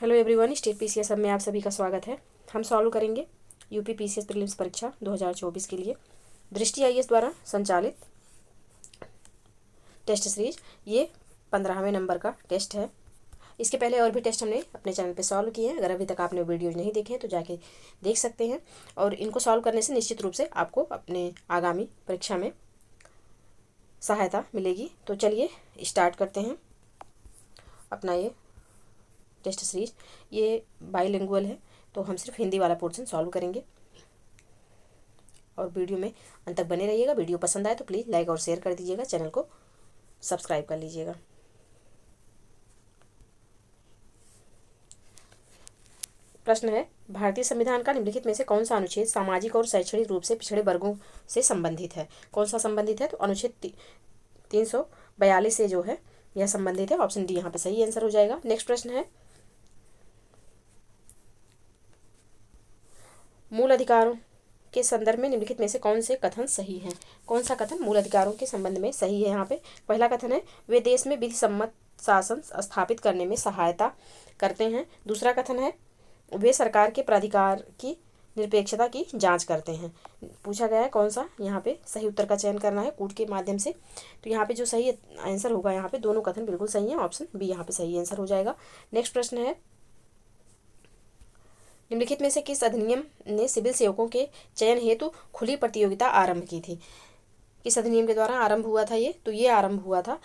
Hello everyone, state PCS सब में आप सभी का स्वागत है। हम सॉल्व करेंगे यूपी पीसीएस प्रीलिम्स परीक्षा 2024 के लिए दृष्टि आईएएस द्वारा संचालित टेस्ट सीरीज। ये 15वें नंबर का टेस्ट है। इसके पहले और भी टेस्ट हमने अपने चैनल पे सॉल्व किए हैं। अगर अभी तक आपने वीडियोज नहीं देखे हैं तो जाके देख सकते हैं, और इनको सॉल्व करने से निश्चित रूप से आपको अपने आगामी परीक्षा में सहायता मिलेगी। तो चलिए स्टार्ट करते हैं अपना ये टेस्ट सीरीज। ये बाईलिंगुअल है, तो हम सिर्फ हिंदी वाला पोर्शन सॉल्व करेंगे, और वीडियो में अंत तक बने रहिएगा। वीडियो पसंद आए तो प्लीज़ लाइक और शेयर कर दीजिएगा, चैनल को सब्सक्राइब कर लीजिएगा। प्रश्न है, भारतीय संविधान का निम्नलिखित में से कौन सा अनुच्छेद सामाजिक और शैक्षणिक रूप से पिछड़े वर्गों से संबंधित है? कौन सा संबंधित है? तो अनुच्छेद 342 से जो है यह संबंधित है। ऑप्शन डी यहाँ पे सही आंसर हो जाएगा। नेक्स्ट प्रश्न है, मूल अधिकारों के संदर्भ में निम्नलिखित में से कौन से कथन सही हैं? कौन सा कथन मूल अधिकारों के संबंध में सही है? यहाँ पे पहला कथन है, वे देश में विधि सम्मत शासन स्थापित करने में सहायता करते हैं। दूसरा कथन है, वे सरकार के प्राधिकार की निरपेक्षता की जांच करते हैं। पूछा गया है कौन सा, यहाँ पे सही उत्तर का चयन करना है कूट के माध्यम से। तो यहाँ पे जो सही आंसर होगा, यहाँ पे दोनों कथन बिल्कुल सही है। ऑप्शन बी यहाँ पे सही आंसर हो जाएगा। नेक्स्ट प्रश्न है, निम्नलिखित में से किस अधिनियम ने सिविल सेवकों के चयन हेतु खुली प्रतियोगिता आरंभ की थी? किस अधिनियम के द्वारा आरंभ हुआ था ये? तो ये आरंभ हुआ था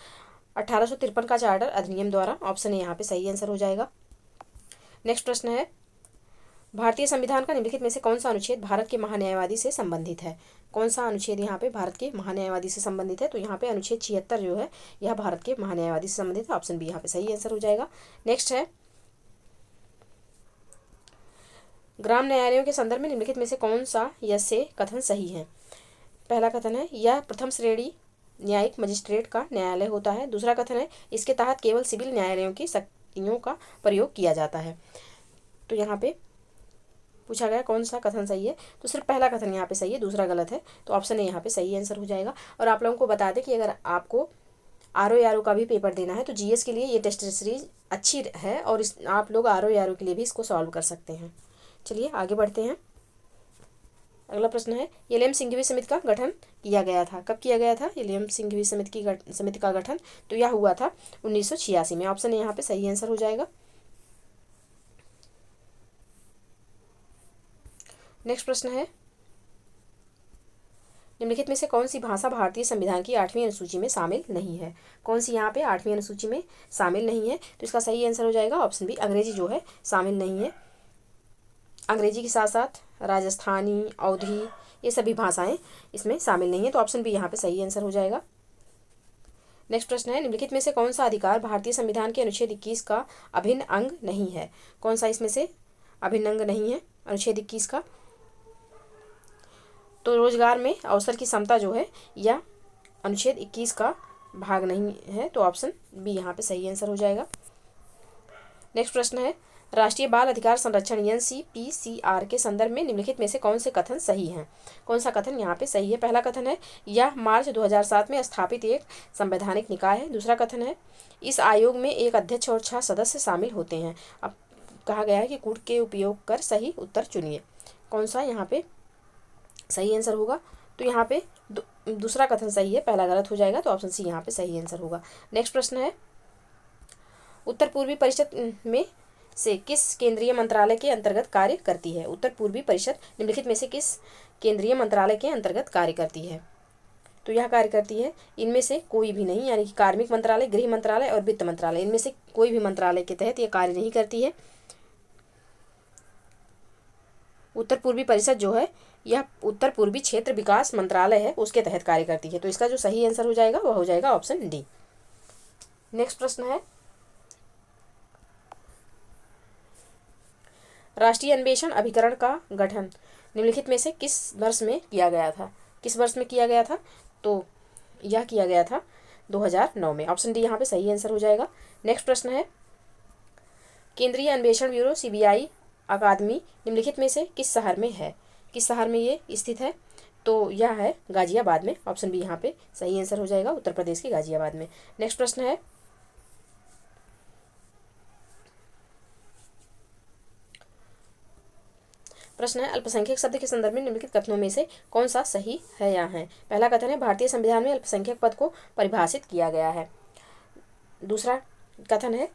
1853 का चार्टर अधिनियम द्वारा। ऑप्शन ए यहाँ पे सही आंसर हो जाएगा। नेक्स्ट प्रश्न है, भारतीय संविधान का निम्नलिखित में से कौन सा अनुच्छेद भारत के महान्यायवादी से संबंधित है? कौन सा अनुच्छेद यहाँ पे भारत के महान्यायवादी से संबंधित है? तो यहाँ पे अनुच्छेद 76 जो है यह भारत के महान्यायवादी से संबंधित है। ऑप्शन बी यहाँ पे सही आंसर हो जाएगा। नेक्स्ट है, ग्राम न्यायालयों के संदर्भ में निम्नलिखित में से कौन सा यह से कथन सही है? पहला कथन है, यह प्रथम श्रेणी न्यायिक मजिस्ट्रेट का न्यायालय होता है। दूसरा कथन है, इसके तहत केवल सिविल न्यायालयों की शक्तियों का प्रयोग किया जाता है। तो यहाँ पे पूछा गया कौन सा कथन सही है, तो सिर्फ पहला कथन यहाँ पे सही है, दूसरा गलत है। तो ऑप्शन ए यहाँ पे सही आंसर हो जाएगा। और आप लोगों को बता दें कि अगर आपको आर का भी पेपर देना है तो जीएस के लिए ये टेस्ट सीरीज अच्छी है, और आप लोग आर के लिए भी इसको सॉल्व कर सकते हैं। चलिए आगे बढ़ते हैं। अगला प्रश्न है, एल.एम. सिंघवी समिति का गठन किया गया था। कब किया गया था एल.एम. सिंघवी समिति का गठन? तो यह हुआ था 1986 में। ऑप्शन यहाँ पे सही आंसर हो जाएगा। नेक्स्ट प्रश्न है, निम्नलिखित में से कौन सी भाषा भारतीय संविधान की 8वीं अनुसूची में शामिल नहीं है? कौन सी यहाँ पे 8वीं अनुसूची में शामिल नहीं है? तो इसका सही आंसर हो जाएगा ऑप्शन बी, अंग्रेजी जो है शामिल नहीं है। अंग्रेजी के साथ साथ राजस्थानी, अवधी, ये सभी भाषाएं इसमें शामिल नहीं है। तो ऑप्शन बी यहाँ पे सही आंसर हो जाएगा। नेक्स्ट प्रश्न है, निम्नलिखित में से कौन सा अधिकार भारतीय संविधान के अनुच्छेद 21 का अभिन्न अंग नहीं है? कौन सा इसमें से अभिन्न अंग नहीं है अनुच्छेद 21 का? तो रोजगार में अवसर की समता जो है यह अनुच्छेद 21 का भाग नहीं है। तो ऑप्शन बी यहाँ पे सही आंसर हो जाएगा। नेक्स्ट प्रश्न है, राष्ट्रीय बाल अधिकार संरक्षण एनसीपीसीआर के संदर्भ में निम्नलिखित में से कौन से कथन सही हैं? कौन सा कथन यहाँ पे सही है? पहला कथन है, यह मार्च 2007 में स्थापित एक संवैधानिक निकाय है। दूसरा कथन है, इस आयोग में एक अध्यक्ष और 6 सदस्य शामिल होते हैं। अब कहा गया है कि कूट के उपयोग कर सही उत्तर चुनिए। कौन सा यहाँ पे सही आंसर होगा? तो यहाँ पे दूसरा कथन सही है, पहला गलत हो जाएगा। तो ऑप्शन सी यहाँ पे सही आंसर होगा। नेक्स्ट प्रश्न है, उत्तर पूर्वी परिषद में से किस केंद्रीय मंत्रालय के अंतर्गत कार्य करती है? उत्तर पूर्वी परिषद निम्नलिखित में से किस केंद्रीय मंत्रालय के अंतर्गत कार्य करती है? तो यह कार्य करती है इनमें से कोई भी नहीं, यानी कि कार्मिक मंत्रालय, गृह मंत्रालय और वित्त मंत्रालय, इनमें से कोई भी मंत्रालय के तहत यह कार्य नहीं करती है। उत्तर पूर्वी परिषद जो है यह उत्तर पूर्वी क्षेत्र विकास मंत्रालय है, उसके तहत कार्य करती है। तो इसका जो सही आंसर हो जाएगा वह हो जाएगा ऑप्शन डी। नेक्स्ट प्रश्न है, राष्ट्रीय अन्वेषण अभिकरण का गठन निम्नलिखित में से किस वर्ष में किया गया था? किस वर्ष में किया गया था? तो यह किया गया था 2009 में। ऑप्शन डी यहाँ पे सही आंसर हो जाएगा। नेक्स्ट प्रश्न है, केंद्रीय अन्वेषण ब्यूरो सीबीआई अकादमी निम्नलिखित में से किस शहर में है? किस शहर में ये स्थित है? तो यह है गाजियाबाद में। ऑप्शन बी यहाँ पे सही आंसर हो जाएगा, उत्तर प्रदेश के गाजियाबाद में। नेक्स्ट प्रश्न है, प्रश्न है अल्पसंख्यक शब्द के संदर्भ में निम्नलिखित कथनों में से कौन सा सही है या है। पहला कथन है भारतीय संविधान में अल्पसंख्यक पद को परिभाषित किया गया है। दूसरा कथन है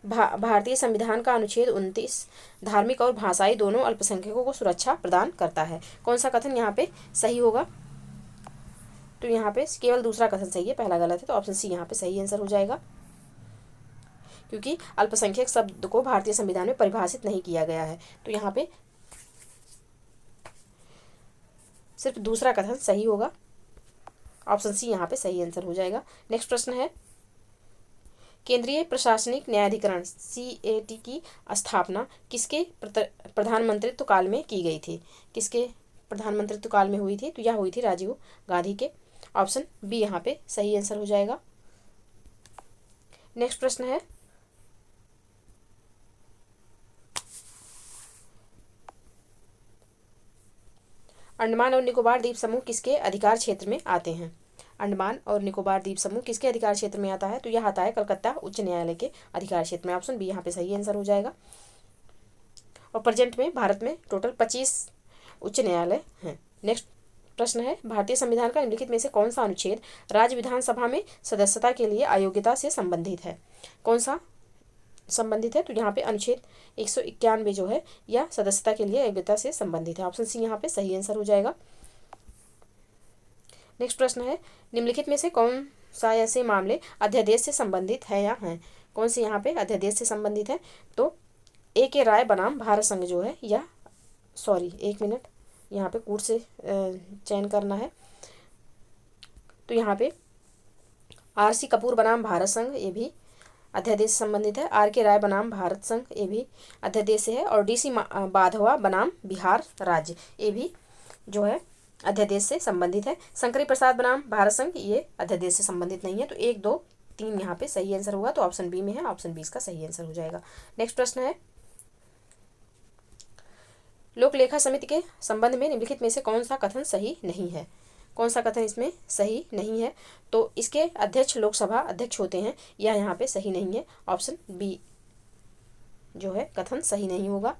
भारतीय संविधान का अनुच्छेद 29 धार्मिक और भाषाई दोनों अल्पसंख्यकों को सुरक्षा प्रदान करता है। कौन सा कथन यहाँ पे सही होगा? तो यहाँ पे केवल दूसरा कथन सही है, पहला गलत है, तो ऑप्शन सी यहाँ पे सही आंसर हो जाएगा, क्योंकि अल्पसंख्यक शब्द को भारतीय संविधान में परिभाषित नहीं किया गया है। तो यहाँ पे सिर्फ दूसरा कथन सही होगा, ऑप्शन सी यहाँ पे सही आंसर हो जाएगा। नेक्स्ट प्रश्न है केंद्रीय प्रशासनिक न्यायाधिकरण CAT की स्थापना किसके प्रधानमंत्रित्व काल में की गई थी? किसके प्रधानमंत्रित्व काल में हुई थी? तो यह हुई थी राजीव गांधी के। ऑप्शन बी यहाँ पे सही आंसर हो जाएगा। नेक्स्ट प्रश्न है अंडमान और निकोबार द्वीप समूह किसके अधिकार क्षेत्र में आते हैं? अंडमान और निकोबार द्वीप समूह किसके अधिकार क्षेत्र में आता है? तो यह आता है कलकत्ता उच्च न्यायालय के अधिकार क्षेत्र में। ऑप्शन बी यहाँ पे सही आंसर हो जाएगा। और प्रेजेंट में भारत में टोटल 25 उच्च न्यायालय हैं। नेक्स्ट प्रश्न है भारतीय संविधान का निम्नलिखित में से कौन सा अनुच्छेद राज्य विधानसभा में सदस्यता के लिए अयोग्यता से संबंधित है? कौन सा संबंधित है? तो यहाँ पे अनुच्छेद 191 जो है यह सदस्यता के लिए अयोग्यता से संबंधित है। ऑप्शन सी यहाँ पे सही आंसर हो जाएगा। नेक्स्ट प्रश्न है निम्नलिखित में से कौन सा ऐसे मामले अध्यादेश से संबंधित है या हैं? कौन से यहाँ पे अध्यादेश से संबंधित है? तो A.K. राय बनाम भारत संघ जो है या एक मिनट यहाँ पे कूट से चयन करना है। तो यहाँ पे R.C. कपूर बनाम भारत संघ ये भी अध्यादेश से संबंधित है। R.K. राय बनाम भारत संघ ये भी अध्यादेश से है। और D.C. बाधवा बनाम बिहार राज्य ये भी जो है अध्यादेश से संबंधित है। शंकरी प्रसाद बनाम भारत संघ ये अध्यादेश से संबंधित नहीं है। तो 1, 2, 3 यहाँ पे सही आंसर होगा, तो ऑप्शन बी में है, ऑप्शन बी इसका सही आंसर हो जाएगा। नेक्स्ट प्रश्न है लोक लेखा समिति के संबंध में निम्नलिखित में से कौन सा कथन सही नहीं है? कौन सा कथन इसमें सही नहीं है? तो इसके अध्यक्ष लोकसभा अध्यक्ष होते हैं, यह यहाँ पे सही नहीं है। ऑप्शन बी जो है कथन सही नहीं होगा,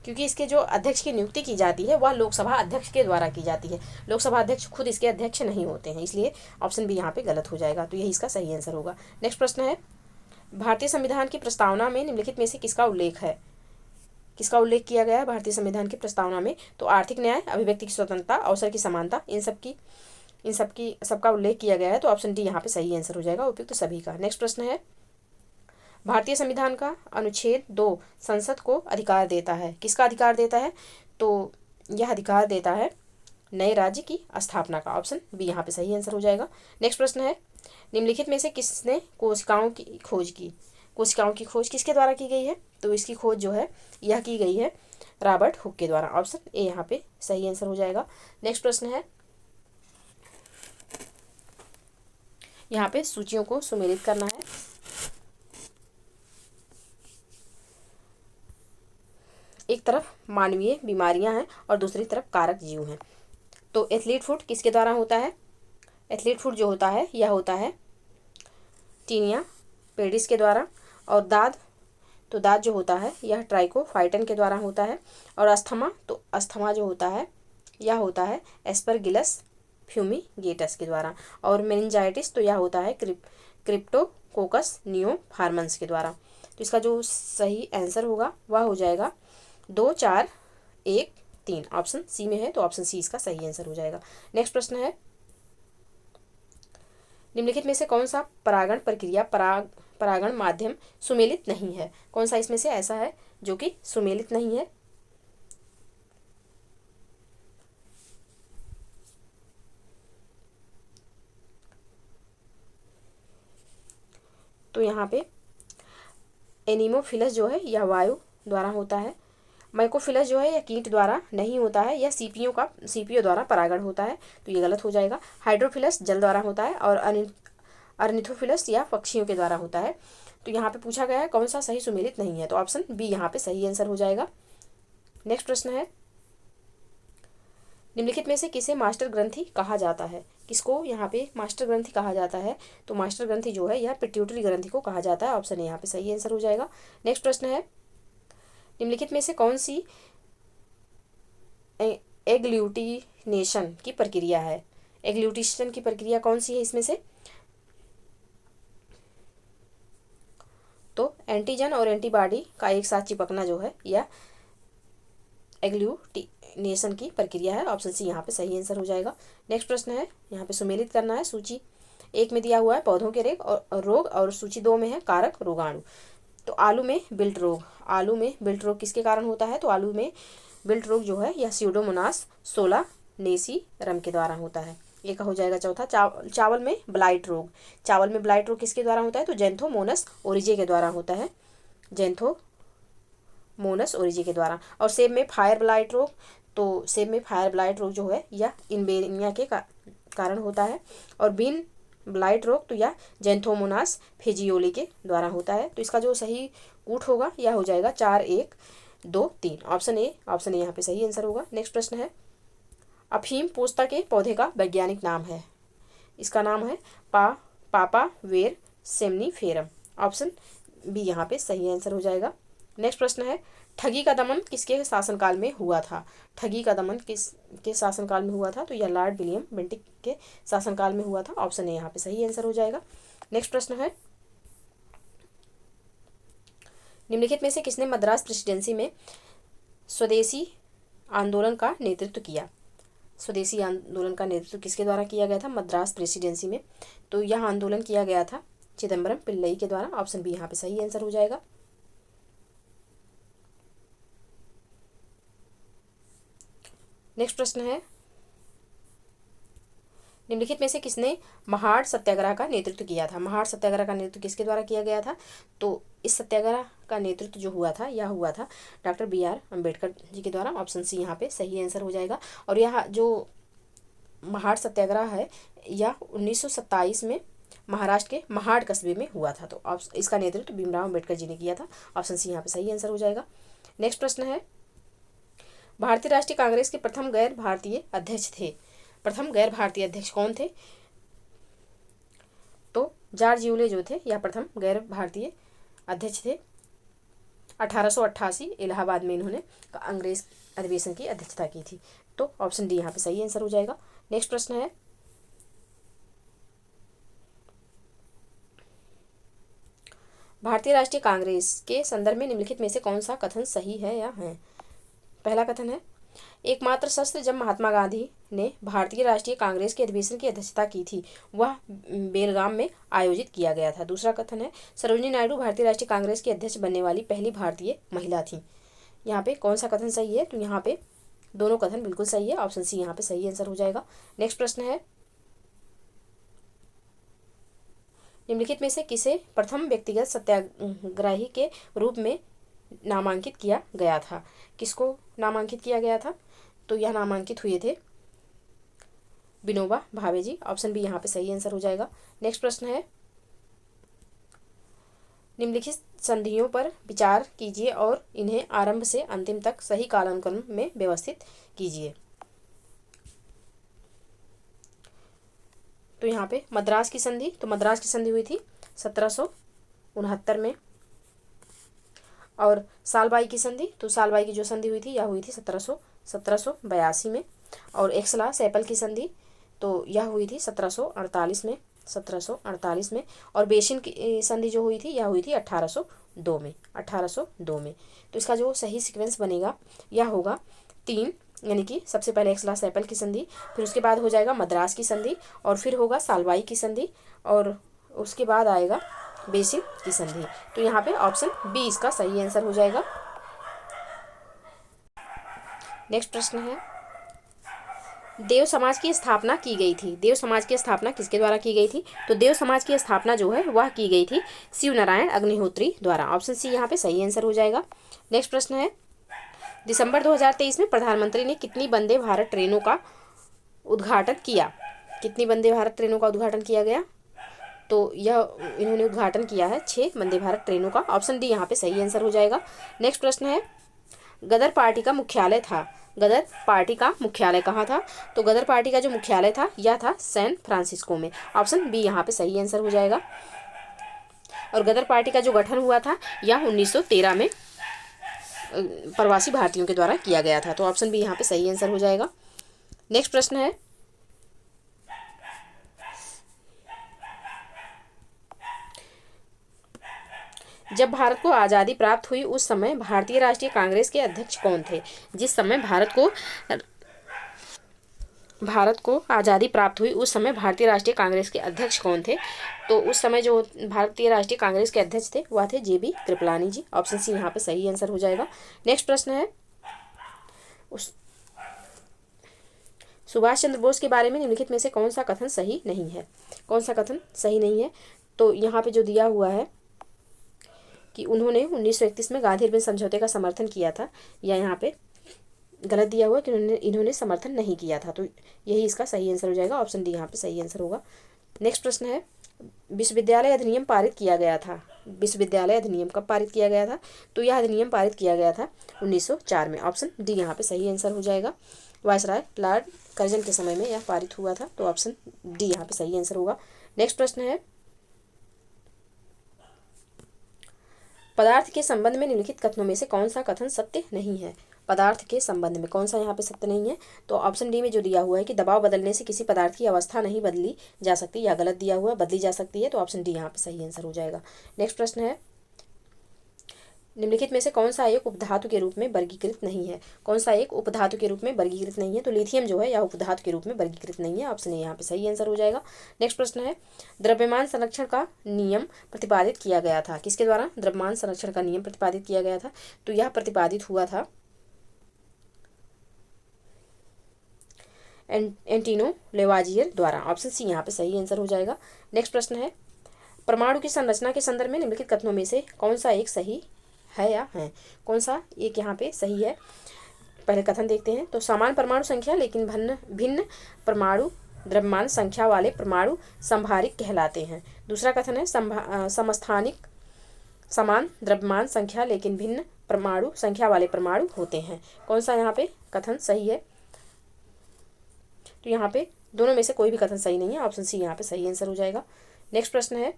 क्योंकि इसके जो अध्यक्ष की नियुक्ति की जाती है वह लोकसभा अध्यक्ष के द्वारा की जाती है। लोकसभा अध्यक्ष खुद इसके अध्यक्ष नहीं होते हैं, इसलिए ऑप्शन बी यहाँ पे गलत हो जाएगा। तो यही इसका सही आंसर होगा। नेक्स्ट प्रश्न है भारतीय संविधान की प्रस्तावना में निम्नलिखित में से किसका उल्लेख है? किसका उल्लेख किया गया है भारतीय संविधान की प्रस्तावना में? तो आर्थिक न्याय, अभिव्यक्ति की स्वतंत्रता, अवसर की समानता, सबका उल्लेख किया गया है। तो ऑप्शन डी यहाँ पे सही आंसर हो जाएगा, उपयुक्त तो सभी का। नेक्स्ट प्रश्न है भारतीय संविधान का अनुच्छेद 2 संसद को अधिकार देता है। किसका अधिकार देता है? तो यह अधिकार देता है नए राज्य की स्थापना का। ऑप्शन बी यहाँ पे सही आंसर हो जाएगा। नेक्स्ट प्रश्न है निम्नलिखित में से किसने कोशिकाओं की खोज की? कोशिकाओं की खोज किसके द्वारा की गई है? तो इसकी खोज जो है यह की गई है रॉबर्ट हुक के द्वारा। ऑप्शन ए यहाँ पे सही आंसर हो जाएगा। नेक्स्ट प्रश्न है यहाँ पे सूचियों को सुमेलित करना है। एक तरफ मानवीय बीमारियां हैं और दूसरी तरफ कारक जीव हैं। तो एथलीट फुट किसके द्वारा होता है? एथलीट फुट जो होता है यह होता है टीनिया पेडिस के द्वारा। और दाद जो होता है यह ट्राइकोफाइटन के द्वारा होता है। और अस्थमा जो होता है यह होता है एस्परगिलस फ्यूमिगेटस के द्वारा। और मेनिंजाइटिस तो यह होता है क्रिप्टोकोकस नियोफार्मन्स के द्वारा। तो इसका जो सही आंसर होगा वह हो जाएगा 2, 4, 1, 3। ऑप्शन सी में है, तो ऑप्शन सी इसका सही आंसर हो जाएगा। नेक्स्ट प्रश्न है निम्नलिखित में से कौन सा परागण प्रक्रिया परागण माध्यम सुमेलित नहीं है? कौन सा इसमें से ऐसा है जो कि सुमेलित नहीं है? तो यहाँ पे एनीमोफिलस जो है यह वायु द्वारा होता है। माइकोफिलस जो है यह कीट द्वारा नहीं होता है, यह सीपीओ द्वारा परागण होता है। तो ये गलत हो जाएगा। हाइड्रोफिलस जल द्वारा होता है और अर्निथोफिलस या पक्षियों के द्वारा होता है। तो यहाँ पे पूछा गया है कौन सा सही सुमेलित नहीं है, तो ऑप्शन बी यहाँ पे सही आंसर हो जाएगा। नेक्स्ट प्रश्न है निम्नलिखित में से किसे मास्टर ग्रंथि कहा जाता है? किसको यहाँ पे मास्टर ग्रंथि कहा जाता है? तो मास्टर ग्रंथि जो है यह पिट्यूटरी ग्रंथि को कहा जाता है। ऑप्शन ए यहाँ पे सही आंसर हो जाएगा। नेक्स्ट प्रश्न है निम्नलिखित में से कौन सी एग्लूटिनेशन की प्रक्रिया है? एग्लूटिनेशन की प्रक्रिया कौन सी है इसमें से? तो एंटीजन और एंटीबॉडी का एक साथ चिपकना जो है यह एग्लूटिनेशन की प्रक्रिया है। ऑप्शन सी यहाँ पे सही आंसर हो जाएगा। नेक्स्ट प्रश्न है, यहाँ पे सुमेलित करना है। सूची 1 में दिया हुआ है पौधों के रोग और सूची 2 में है कारक रोगाणु। तो आलू में बिल्ट रोग किसके कारण होता है? तो आलू में बिल्ट रोग जो है यह स्यूडोमोनास सोलानेसीरम के द्वारा होता है। ये का हो जाएगा चौथा। चावल में ब्लाइट रोग किसके द्वारा होता है? तो जेंथोमोनस ओरिजे के द्वारा होता है, जेंथोमोनस ओरिजे के द्वारा। और सेब में फायर ब्लाइट रोग, तो सेब में फायर ब्लाइट रोग जो है यह इनबेरिया के कारण होता है। और बीन ब्लाइट रोग तो यह जेंथोमोनास फेजियोली के द्वारा होता है। तो इसका जो सही कूट होगा यह हो जाएगा 4, 1, 2, 3। ऑप्शन ए यहाँ पे सही आंसर होगा। नेक्स्ट प्रश्न है, अफीम पोस्ता के पौधे का वैज्ञानिक नाम है। इसका नाम है पापा वेर सेमनीफेरम। ऑप्शन बी यहाँ पे सही आंसर हो जाएगा। नेक्स्ट प्रश्न है, ठगी का दमन किसके शासनकाल में हुआ था? ठगी का दमन किसके शासनकाल में हुआ था? तो यह लॉर्ड विलियम बेंटिक के शासनकाल में हुआ था। ऑप्शन ए यहाँ पे सही आंसर हो जाएगा। नेक्स्ट प्रश्न है, निम्नलिखित में से किसने मद्रास प्रेसिडेंसी में स्वदेशी आंदोलन का नेतृत्व किया? स्वदेशी आंदोलन का नेतृत्व किसके द्वारा किया गया था मद्रास प्रेसिडेंसी में? तो यह आंदोलन किया गया था चिदम्बरम पिल्लई के द्वारा। ऑप्शन बी यहाँ पे सही आंसर हो जाएगा। नेक्स्ट प्रश्न है, निम्नलिखित में से किसने महाड़ सत्याग्रह का नेतृत्व किया था? महाड़ सत्याग्रह का नेतृत्व किसके द्वारा किया गया था? तो इस सत्याग्रह का नेतृत्व जो हुआ था यह हुआ था डॉक्टर BR अम्बेडकर जी के द्वारा। ऑप्शन सी यहाँ पे सही आंसर हो जाएगा। और यह जो महाड़ सत्याग्रह है यह 1927 में महाराष्ट्र के महाड़ कस्बे में हुआ था। तो इसका नेतृत्व भीमराव अम्बेडकर जी ने किया था। ऑप्शन सी यहाँ पे सही आंसर हो जाएगा। नेक्स्ट प्रश्न है, भारतीय राष्ट्रीय कांग्रेस के प्रथम गैर भारतीय अध्यक्ष थे। प्रथम गैर भारतीय अध्यक्ष कौन थे? तो जॉर्ज यूले जो थे यह प्रथम गैर भारतीय अध्यक्ष थे। 1888 इलाहाबाद में इन्होंने अंग्रेज अधिवेशन की अध्यक्षता की थी। तो ऑप्शन डी यहाँ पे सही आंसर हो जाएगा। नेक्स्ट प्रश्न है, भारतीय राष्ट्रीय कांग्रेस के संदर्भ में निम्नलिखित में से कौन सा कथन सही है या है? पहला कथन है, एकमात्र शस्त्र जब महात्मा गांधी ने भारतीय राष्ट्रीय कांग्रेस के अधिवेशन की अध्यक्षता की थी वह बेलगाम में आयोजित किया गया था। दूसरा कथन है, सरोजिनी नायडू भारतीय राष्ट्रीय कांग्रेस की अध्यक्ष बनने वाली पहली भारतीय महिला थी। यहाँ पे कौन सा कथन सही है? तो यहाँ पे दोनों कथन बिल्कुल सही है। ऑप्शन सी यहाँ पे सही आंसर हो जाएगा। नेक्स्ट प्रश्न है, निम्नलिखित में से किसे प्रथम व्यक्तिगत सत्याग्रही के रूप में नामांकित किया गया था? किसको नामांकित किया गया था? तो यह नामांकित हुए थे विनोबा भावे जी। ऑप्शन बी यहाँ पे सही आंसर हो जाएगा। नेक्स्ट प्रश्न है, निम्नलिखित संधियों पर विचार कीजिए और इन्हें आरंभ से अंतिम तक सही कालानुक्रम में व्यवस्थित कीजिए। तो यहाँ पे मद्रास की संधि, तो मद्रास की संधि हुई थी 1769 में। और सालबाई की संधि, तो सालबाई की जो संधि हुई थी यह हुई थी 1782 में। और एक्सला सेपल की संधि तो यह हुई थी 1748 में। और बेसिन की संधि जो हुई थी यह हुई थी 1802 में। तो इसका जो सही सीक्वेंस बनेगा यह होगा 3, यानी कि सबसे पहले एक्सला सेपल की संधि, फिर उसके बाद हो जाएगा मद्रास की संधि, और फिर होगा सालबाई की संधि, और उसके बाद आएगा बेसिन की संधि। तो यहाँ पे ऑप्शन बी इसका सही आंसर हो जाएगा। नेक्स्ट प्रश्न है, देव समाज की स्थापना की गई थी। देव समाज की स्थापना किसके द्वारा की गई थी? तो देव समाज की स्थापना जो है वह की गई थी शिव नारायण अग्निहोत्री द्वारा। ऑप्शन सी यहाँ पे सही आंसर हो जाएगा। नेक्स्ट प्रश्न है, दिसंबर 2023 में प्रधानमंत्री ने कितनी वंदे भारत ट्रेनों का उद्घाटन किया? कितनी वंदे भारत ट्रेनों का उद्घाटन किया गया? तो यह इन्होंने उद्घाटन किया है 6 वंदे भारत ट्रेनों का। ऑप्शन डी यहाँ पे सही आंसर हो जाएगा। नेक्स्ट प्रश्न है, गदर पार्टी का मुख्यालय कहाँ था? तो गदर पार्टी का जो मुख्यालय था यह था सैन फ्रांसिस्को में। ऑप्शन बी यहाँ पे सही आंसर हो जाएगा। और गदर पार्टी का जो गठन हुआ था यह 1913 प्रवासी भारतीयों के द्वारा किया गया था। तो ऑप्शन बी यहाँ पे सही आंसर हो जाएगा। नेक्स्ट प्रश्न है, जब भारत को आज़ादी प्राप्त हुई उस समय भारतीय राष्ट्रीय कांग्रेस के अध्यक्ष कौन थे? जिस समय भारत को आज़ादी प्राप्त हुई उस समय भारतीय राष्ट्रीय कांग्रेस के अध्यक्ष कौन थे? तो उस समय जो भारतीय राष्ट्रीय कांग्रेस के अध्यक्ष थे वह थे JB कृपलानी जी। ऑप्शन सी यहाँ पे सही आंसर हो जाएगा। नेक्स्ट प्रश्न है, सुभाष चंद्र बोस के बारे में निम्नलिखित में से कौन सा कथन सही नहीं है? कौन सा कथन सही नहीं है? तो यहाँ पे जो दिया हुआ है कि उन्होंने 1931 में गांधी इरविन समझौते का समर्थन किया था, या यहाँ पे गलत दिया हुआ कि इन्होंने समर्थन नहीं किया था। तो यही इसका सही आंसर हो जाएगा। ऑप्शन डी यहाँ पे सही आंसर होगा। नेक्स्ट प्रश्न है, विश्वविद्यालय अधिनियम पारित किया गया था। विश्वविद्यालय अधिनियम कब पारित किया गया था? तो यह अधिनियम पारित किया गया था 1904 में। ऑप्शन डी यहाँ पे सही आंसर हो जाएगा। वायसराय लॉर्ड कर्जन के समय में यह पारित हुआ था। तो ऑप्शन डी यहाँ पे सही आंसर होगा। नेक्स्ट प्रश्न है, पदार्थ के संबंध में निम्नलिखित कथनों में से कौन सा कथन सत्य नहीं है? पदार्थ के संबंध में कौन सा यहाँ पे सत्य नहीं है? तो ऑप्शन डी में जो दिया हुआ है कि दबाव बदलने से किसी पदार्थ की अवस्था नहीं बदली जा सकती, या गलत दिया हुआ है, बदली जा सकती है। तो ऑप्शन डी यहाँ पे सही आंसर हो जाएगा। नेक्स्ट प्रश्न है, निम्नलिखित में से कौन सा एक उपधातु के रूप में वर्गीकृत नहीं है? कौन सा एक उपधातु के रूप में वर्गीकृत नहीं है? तो लिथियम जो है यह उपधातु के रूप में वर्गीकृत नहीं है। ऑप्शन ए यहाँ पे सही आंसर हो जाएगा। नेक्स्ट प्रश्न है, द्रव्यमान संरक्षण का नियम प्रतिपादित किया गया था। किसके द्वारा द्रव्यमान संरक्षण का नियम प्रतिपादित किया गया था? तो यह प्रतिपादित हुआ था एंटिनो लेवाजियर द्वारा। ऑप्शन सी यहाँ पे सही आंसर हो जाएगा। नेक्स्ट प्रश्न है, परमाणु की संरचना के संदर्भ में निम्नलिखित कथनों में से कौन सा एक सही है या है? कौन सा एक यहाँ पे सही है? पहले कथन देखते हैं। तो समान परमाणु संख्या लेकिन भिन्न परमाणु द्रव्यमान संख्या वाले परमाणु संभारिक कहलाते हैं। दूसरा कथन है, समस्थानिक समान द्रव्यमान संख्या लेकिन भिन्न परमाणु संख्या वाले परमाणु होते हैं। कौन सा यहाँ पे कथन सही है? तो यहाँ पे दोनों में से कोई भी कथन सही नहीं है। ऑप्शन सी यहाँ पे सही आंसर हो जाएगा। नेक्स्ट प्रश्न है,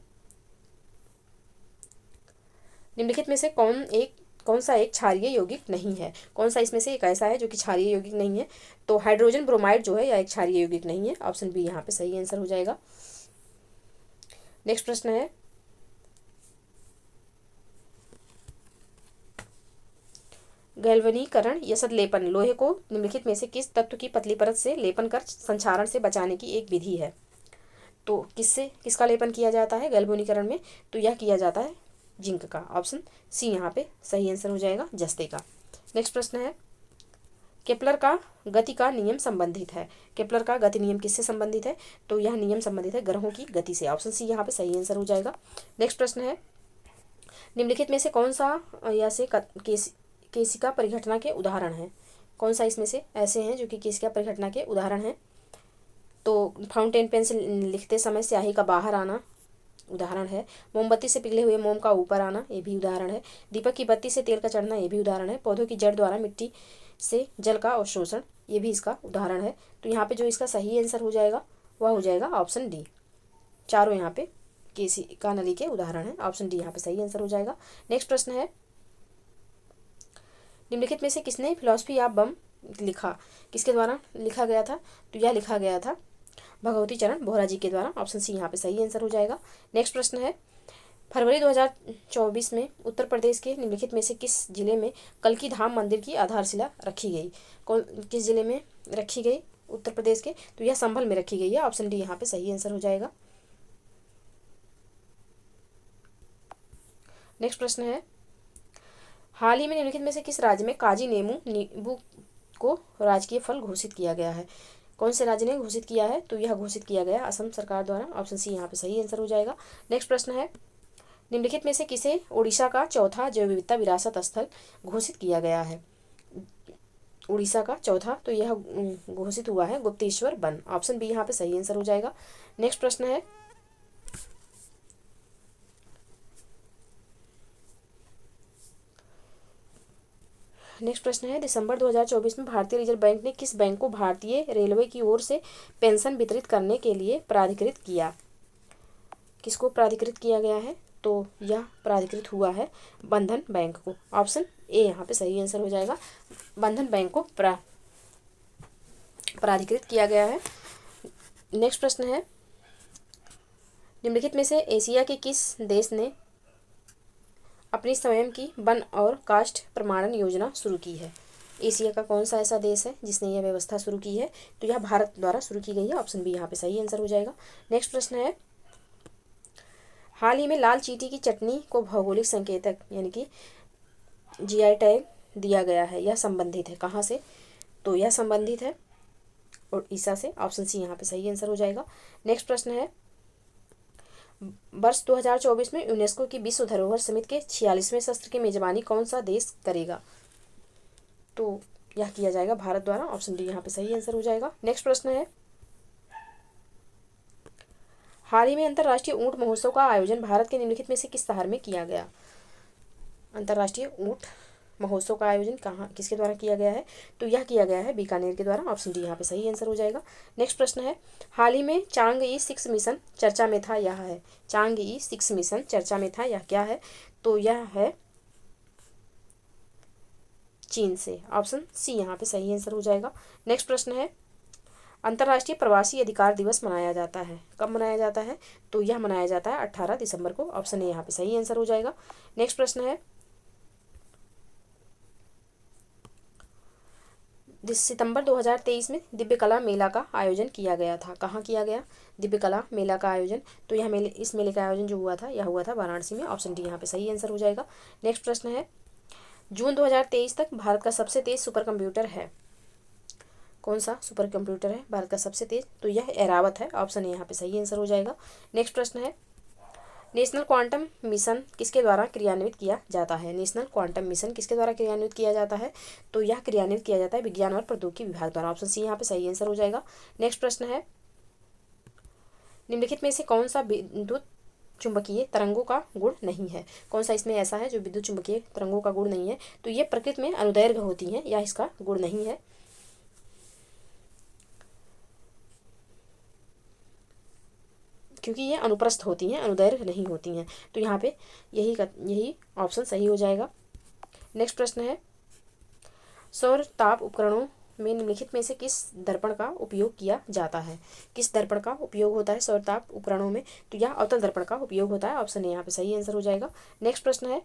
निम्नलिखित में से कौन सा एक क्षारीय यौगिक नहीं है? कौन सा इसमें से एक ऐसा है जो कि क्षारीय यौगिक नहीं है? तो हाइड्रोजन ब्रोमाइड जो है यह एक क्षारीय यौगिक नहीं है। ऑप्शन बी यहाँ पे सही आंसर हो जाएगा। नेक्स्ट प्रश्न है, गैल्वनीकरण या सदलेपन लोहे को निम्नलिखित में से किस तत्व की पतली परत से लेपन कर संक्षारण से बचाने की एक विधि है? तो किसका लेपन किया जाता है गैल्वनीकरण में? तो यह किया जाता है जिंक का। ऑप्शन सी यहाँ पे सही आंसर हो जाएगा, जस्ते का। नेक्स्ट प्रश्न है, केपलर का गति का नियम संबंधित है। केपलर का गति नियम किससे संबंधित है? तो यह नियम संबंधित है ग्रहों की गति से। ऑप्शन सी यहाँ पे सही आंसर हो जाएगा। नेक्स्ट प्रश्न है, निम्नलिखित में से कौन सा या से केशिका परिघटना के उदाहरण हैं? कौन सा इसमें से ऐसे हैं जो कि केशिका परिघटना के उदाहरण हैं? तो फाउंटेन पेन से लिखते समय स्याही का बाहर आना उदाहरण है। मोमबत्ती से पिघले हुए मोम का ऊपर आना, ये भी उदाहरण है। दीपक की बत्ती से तेल का चढ़ना, ये भी उदाहरण है। पौधों की जड़ द्वारा मिट्टी से जल का अवशोषण, ये भी इसका उदाहरण है। तो यहाँ पे जो इसका सही आंसर हो जाएगा वह हो जाएगा ऑप्शन डी। चारों यहाँ पे केशिका नली के उदाहरण है। ऑप्शन डी यहाँ पे सही आंसर हो जाएगा। नेक्स्ट प्रश्न है, निम्नलिखित में से किसने फिलॉसफी ऑफ बम लिखा? किसके द्वारा लिखा गया था? तो यह लिखा गया था भगवती चरण बोहरा जी के द्वारा। ऑप्शन सी यहाँ पे सही आंसर हो जाएगा। नेक्स्ट प्रश्न है, फरवरी 2024 में उत्तर प्रदेश के निम्नलिखित में से किस जिले में कल्की धाम मंदिर की आधारशिला रखी गई? किस जिले में रखी गई उत्तर प्रदेश के? तो यह संभल में रखी गई है। ऑप्शन डी यहाँ पे सही आंसर हो जाएगा। नेक्स्ट प्रश्न है, हाल ही में निम्नलिखित में से किस राज्य में काजी नींबू को राजकीय फल घोषित किया गया है? कौन से राज्य ने घोषित किया है? तो यह घोषित किया गया असम सरकार द्वारा। ऑप्शन सी यहाँ पे सही आंसर हो जाएगा। नेक्स्ट प्रश्न है, निम्नलिखित में से किसे ओडिशा का चौथा जैव विविधता विरासत स्थल घोषित किया गया है? उड़ीसा का चौथा, तो यह घोषित हुआ है गुप्तेश्वर वन। ऑप्शन बी यहाँ पे सही आंसर हो जाएगा। नेक्स्ट प्रश्न है, दिसंबर 2024 में भारतीय रिजर्व बैंक ने किस बैंक को भारतीय रेलवे की ओर से पेंशन वितरित करने के लिए प्राधिकृत किया? किसको प्राधिकृत किया गया है? तो यह प्राधिकृत हुआ है बंधन बैंक को। ऑप्शन ए यहाँ पे सही आंसर हो जाएगा। बंधन बैंक को प्राधिकृत किया गया है। नेक्स्ट प्रश्न है, निम्नलिखित में से एशिया के किस देश ने अपनी स्वयं की वन और काष्ठ प्रमाणन योजना शुरू की है? एशिया का कौन सा ऐसा देश है जिसने यह व्यवस्था शुरू की है? तो यह भारत द्वारा शुरू की गई है। ऑप्शन बी यहाँ पे सही आंसर हो जाएगा। नेक्स्ट प्रश्न है, हाल ही में लाल चींटी की चटनी को भौगोलिक संकेतक यानी कि जीआई टैग दिया गया है, यह संबंधित है कहाँ से? तो यह संबंधित है उड़ीसा से। ऑप्शन सी यहाँ पे सही आंसर हो जाएगा। नेक्स्ट प्रश्न है, वर्ष 2024 में यूनेस्को की विश्व धरोहर समिति के 46वें सत्र की मेजबानी कौन सा देश करेगा? तो यह किया जाएगा भारत द्वारा। ऑप्शन डी यहाँ पे सही आंसर हो जाएगा। नेक्स्ट प्रश्न है, हाल ही में अंतर्राष्ट्रीय ऊंट महोत्सव का आयोजन भारत के निम्नलिखित में से किस शहर में किया गया? अंतर्राष्ट्रीय ऊंट महोत्सव का आयोजन कहाँ किसके द्वारा किया गया है? तो यह किया गया है बीकानेर के द्वारा। ऑप्शन डी यहाँ पे सही आंसर हो जाएगा। नेक्स्ट प्रश्न है, हाल ही में चांगई 6 मिशन चर्चा में था, यह है चांगई 6 मिशन चर्चा में था, यह क्या है? तो यह है चीन से। ऑप्शन सी यहाँ पे सही आंसर हो जाएगा। नेक्स्ट प्रश्न है, अंतर्राष्ट्रीय प्रवासी अधिकार दिवस मनाया जाता है, कब मनाया जाता है? तो यह मनाया जाता है 18 दिसंबर को। ऑप्शन ए यहाँ पे सही आंसर हो जाएगा। नेक्स्ट प्रश्न है, सितंबर 2023 में दिव्य कला मेला का आयोजन किया गया था, कहाँ किया गया दिव्य कला मेला का आयोजन? तो यह इस मेले का आयोजन जो हुआ था यह हुआ था वाराणसी में। ऑप्शन डी यहाँ पे सही आंसर हो जाएगा। नेक्स्ट प्रश्न है, जून 2023 तक भारत का सबसे तेज सुपर कंप्यूटर है, कौन सा सुपर कंप्यूटर है भारत का सबसे तेज? तो यह एरावत है। ऑप्शन ए यहाँ पे सही आंसर हो जाएगा। नेक्स्ट प्रश्न है, नेशनल क्वांटम मिशन किसके द्वारा क्रियान्वित किया जाता है? नेशनल क्वांटम मिशन किसके द्वारा क्रियान्वित किया जाता है? तो यह क्रियान्वित किया जाता है विज्ञान और प्रौद्योगिकी विभाग द्वारा। ऑप्शन सी यहाँ पे सही आंसर हो जाएगा। नेक्स्ट प्रश्न है, निम्नलिखित में से कौन सा विद्युत चुंबकीय तरंगों का गुण नहीं है? कौन सा इसमें ऐसा है जो विद्युत चुंबकीय तरंगों का गुण नहीं है? तो ये प्रकृति में अनुदैर्घ्य होती हैं, यह इसका गुण नहीं है। क्योंकि ये अनुप्रस्थ होती हैं, अनुदैर्घ्य नहीं होती हैं। तो यहाँ पे यही ऑप्शन सही हो जाएगा। नेक्स्ट प्रश्न है, सौर ताप उपकरणों में निम्नलिखित में से किस दर्पण का उपयोग किया जाता है? किस दर्पण का उपयोग होता है सौर ताप उपकरणों में? तो यह अवतल दर्पण का उपयोग होता है। ऑप्शन ए यहाँ पे सही आंसर हो जाएगा। नेक्स्ट प्रश्न है,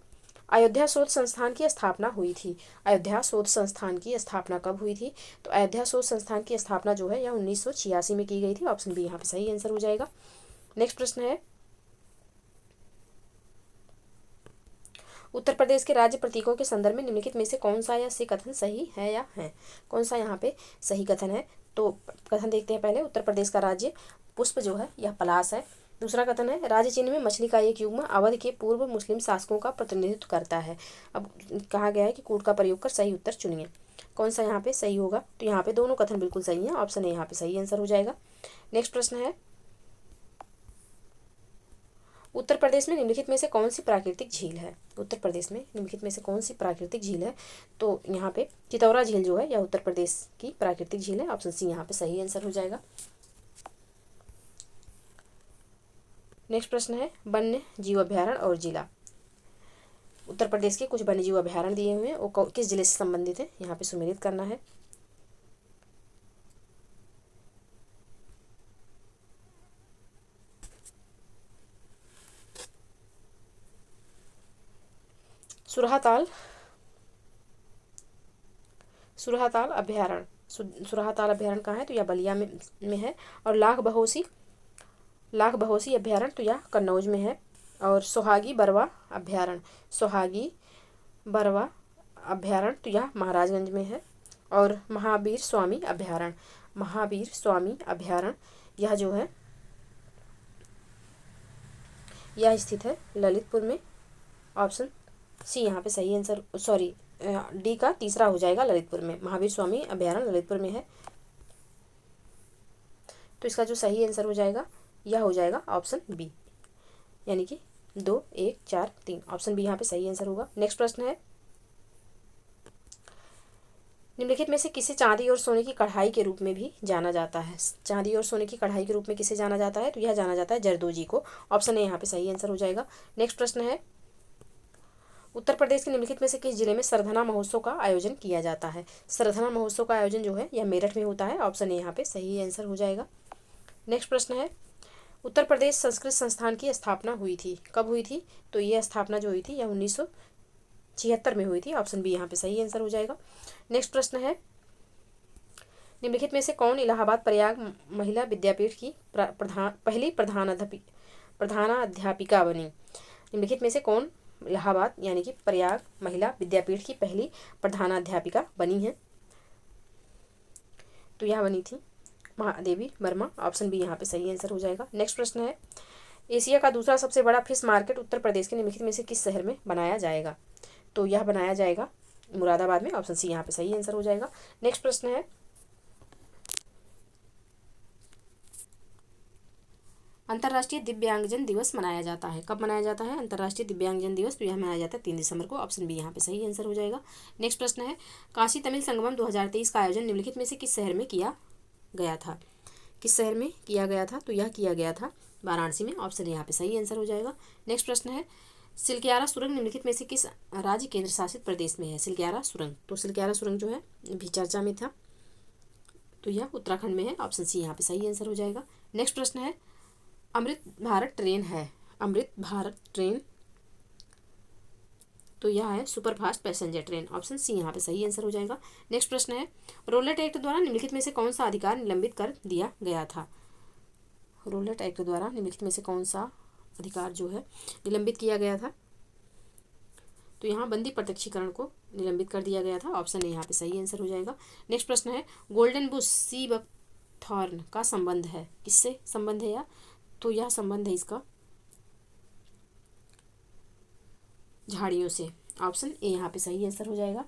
अयोध्या शोध संस्थान की स्थापना हुई थी, अयोध्या शोध संस्थान की स्थापना कब हुई थी? तो अयोध्या शोध संस्थान की स्थापना जो है यह 1986 में की गई थी। ऑप्शन बी यहाँ पे सही आंसर हो जाएगा। नेक्स्ट प्रश्न है, उत्तर प्रदेश के राज्य प्रतीकों के संदर्भ में निम्नलिखित में से कौन सा या से कथन सही है या है? कौन सा यहाँ पे सही कथन है? तो कथन देखते हैं पहले। उत्तर प्रदेश का राज्य पुष्प जो है यह पलाश है। दूसरा कथन है, राज्य चिन्ह में मछली का एक युग्म अवध के पूर्व मुस्लिम शासकों का प्रतिनिधित्व करता है। अब कहा गया है कि कूट का प्रयोग कर सही उत्तर चुनिए, कौन सा यहाँ पे सही होगा? तो यहाँ पे दोनों कथन बिल्कुल सही है। ऑप्शन ए यहाँ पे सही आंसर हो जाएगा। नेक्स्ट प्रश्न है, उत्तर प्रदेश में निम्नलिखित में से कौन सी प्राकृतिक झील है? उत्तर प्रदेश में निम्नलिखित में से कौन सी प्राकृतिक झील है? तो यहाँ पे चितौरा झील जो है यह उत्तर प्रदेश की प्राकृतिक झील है। ऑप्शन सी यहाँ पे सही आंसर हो जाएगा। नेक्स्ट प्रश्न है, वन्य जीव अभ्यारण्य और जिला। उत्तर प्रदेश के कुछ वन्य जीव अभ्यारण्य दिए हुए हैं, वो किस जिले से संबंधित है यहाँ पे सुमेलित करना है। सुरहाताल अभ्यारण्य, सुरहाताल अभ्यारण्य कहाँ है? तो यह बलिया में है। और लाख बहोसी अभ्यारण्य तो यह कन्नौज में है। और सोहागी बरवा अभ्यारण्य तो यह महाराजगंज में है। और महावीर स्वामी अभ्यारण्य यह जो है यह स्थित है ललितपुर में। ऑप्शन सी यहाँ पे सही आंसर, सॉरी डी का तीसरा हो जाएगा, ललितपुर में। महावीर स्वामी अभ्यारण्य ललितपुर में है। तो इसका जो सही आंसर हो जाएगा यह हो जाएगा ऑप्शन बी, यानी कि 2, 1, 4, 3। ऑप्शन बी यहाँ पे सही आंसर होगा। नेक्स्ट प्रश्न है, निम्नलिखित में से किसे चांदी और सोने की कढ़ाई के रूप में भी जाना जाता है? चांदी और सोने की कढ़ाई के रूप में किसे जाना जाता है? तो यह जाना जाता है जरदोजी को। ऑप्शन ए यहाँ पे सही आंसर हो जाएगा। नेक्स्ट प्रश्न है, उत्तर प्रदेश के निम्नलिखित में से किस जिले में सरधना महोत्सव का आयोजन किया जाता है? सरधना महोत्सव का आयोजन जो है यह मेरठ में होता है। ऑप्शन ए यहाँ पे सही आंसर हो जाएगा। नेक्स्ट प्रश्न है, उत्तर प्रदेश संस्कृत संस्थान की स्थापना हुई थी, कब हुई थी? तो ये स्थापना जो हुई थी यह 1976 में हुई थी। ऑप्शन बी यहाँ पे सही आंसर हो जाएगा। नेक्स्ट प्रश्न है, निम्नलिखित में से कौन इलाहाबाद प्रयाग महिला विद्यापीठ की पहली प्रधानाध्यापिका बनी? निम्नलिखित में से कौन इलाहाबाद यानी कि प्रयाग महिला विद्यापीठ की पहली प्रधानाध्यापिका बनी है? तो यह बनी थी महादेवी वर्मा। ऑप्शन बी यहाँ पे सही आंसर हो जाएगा। नेक्स्ट प्रश्न है, एशिया का दूसरा सबसे बड़ा फिश मार्केट उत्तर प्रदेश के निम्नलिखित में से किस शहर में बनाया जाएगा? तो यह बनाया जाएगा मुरादाबाद में। ऑप्शन सी यहाँ पे सही आंसर हो जाएगा। नेक्स्ट प्रश्न है, अंतर्राष्ट्रीय दिव्यांगजन दिवस मनाया जाता है, कब मनाया जाता है अंतर्राष्ट्रीय दिव्यांगजन दिवस? तो यह मनाया जाता है 3 दिसंबर को। ऑप्शन बी यहाँ पे सही आंसर हो जाएगा। नेक्स्ट प्रश्न है, काशी तमिल संगमम 2023 का आयोजन निम्नलिखित में से किस शहर में किया गया था? किस शहर में किया गया था? तो यह किया गया था वाराणसी में। ऑप्शन यहाँ पे सही आंसर हो जाएगा। नेक्स्ट प्रश्न है, सिलक्यारा सुरंग निम्नलिखित में से किस राज्य केंद्र शासित प्रदेश में है? सिलक्यारा सुरंग, तो सिलक्यारा सुरंग जो है भी चर्चा में था, तो यह उत्तराखंड में है। ऑप्शन सी यहाँ पे सही आंसर हो जाएगा। नेक्स्ट प्रश्न है, अमृत भारत ट्रेन है, अमृत भारत ट्रेन, तो यह है superfast passenger train. Option C यहाँ पे सही आंसर हो जाएगा। नेक्स्ट प्रश्न है, रोलेट एक्ट द्वारा निम्नलिखित में से कौन सा अधिकार निलंबित कर दिया गया था? रोलेट एक्ट द्वारा निम्नलिखित में से कौन सा अधिकार जो है निलंबित किया गया था? तो यहाँ बंदी प्रत्यक्षीकरण को निलंबित कर दिया गया था। ऑप्शन ए यहाँ पे सही आंसर हो जाएगा। नेक्स्ट प्रश्न है, गोल्डन बुश सी बकथॉर्न का संबंध है, किससे संबंध है? या तो यह संबंध है इसका झाड़ियों से। ऑप्शन ए यहाँ पे सही आंसर हो जाएगा।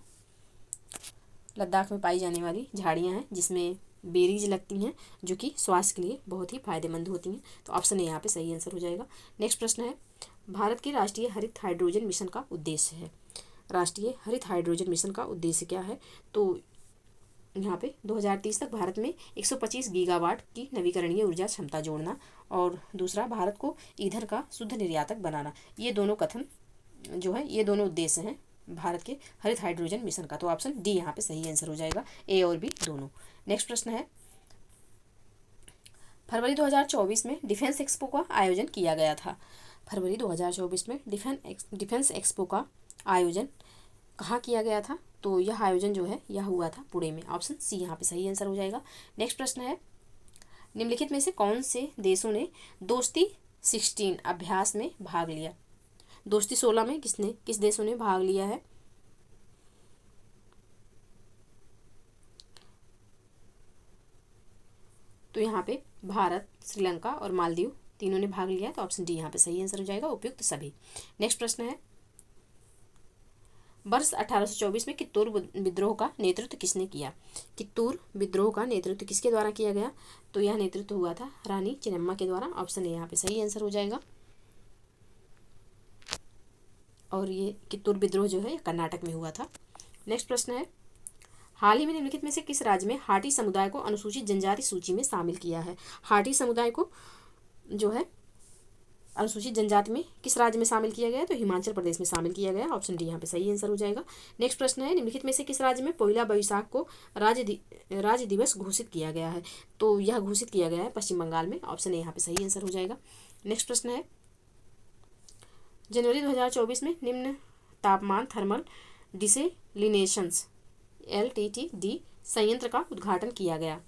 लद्दाख में पाई जाने वाली झाड़ियाँ हैं जिसमें बेरीज लगती हैं जो कि स्वास्थ्य के लिए बहुत ही फायदेमंद होती हैं। तो ऑप्शन ए यहाँ पे सही आंसर हो जाएगा। नेक्स्ट प्रश्न है, भारत के राष्ट्रीय हरित हाइड्रोजन मिशन का उद्देश्य है, राष्ट्रीय हरित हाइड्रोजन मिशन का उद्देश्य क्या है? तो यहाँ पे 2030 तक भारत में 125 गीगावाट की नवीकरणीय ऊर्जा क्षमता जोड़ना, और दूसरा भारत को ईंधन का शुद्ध निर्यातक बनाना। ये दोनों कथन जो है ये दोनों उद्देश्य हैं भारत के हरित हाइड्रोजन मिशन का। तो ऑप्शन डी यहाँ पे सही आंसर हो जाएगा, ए और बी दोनों। नेक्स्ट प्रश्न है, फरवरी 2024 में डिफेंस एक्सपो का आयोजन किया गया था। फरवरी 2024 में डिफेंस एक्सपो का आयोजन कहाँ किया गया था? तो यह आयोजन जो है यह हुआ था पुणे में। ऑप्शन सी यहाँ पे सही आंसर हो जाएगा। नेक्स्ट प्रश्न है, निम्नलिखित में से कौन से देशों ने दोस्ती 16 अभ्यास में भाग लिया? दोस्ती 16 में किस देशों ने भाग लिया है? तो यहाँ पे भारत, श्रीलंका और मालदीव तीनों ने भाग लिया है। तो ऑप्शन डी यहाँ पे सही आंसर हो जाएगा, उपयुक्त सभी। नेक्स्ट प्रश्न है, वर्ष 1824 में कित्तूर विद्रोह का नेतृत्व किसने किया? कित्तूर विद्रोह का नेतृत्व किसके द्वारा किया गया? तो यह नेतृत्व हुआ था रानी चेन्नम्मा के द्वारा। ऑप्शन ए यहाँ पे सही आंसर हो जाएगा। और ये कित्तूर विद्रोह जो है कर्नाटक में हुआ था। नेक्स्ट प्रश्न है, हाल ही में निम्नलिखित में से किस राज्य में हाटी समुदाय को अनुसूचित जनजाति सूची में शामिल किया है? हाटी समुदाय को जो है अनुसूचित जनजाति में किस राज्य में शामिल किया गया है? तो हिमाचल प्रदेश में शामिल किया गया। ऑप्शन डी यहाँ पे सही आंसर हो जाएगा। नेक्स्ट प्रश्न है, निम्नलिखित में से किस राज्य में पोइला बैसाख को राज्य दिवस घोषित किया गया है? तो यह घोषित किया गया है पश्चिम बंगाल में। ऑप्शन ए यहाँ पे सही आंसर हो जाएगा। नेक्स्ट प्रश्न है, जनवरी 2024 में निम्न तापमान थर्मल डिसेलिनेशंस LTTD संयंत्र का उद्घाटन किया गया,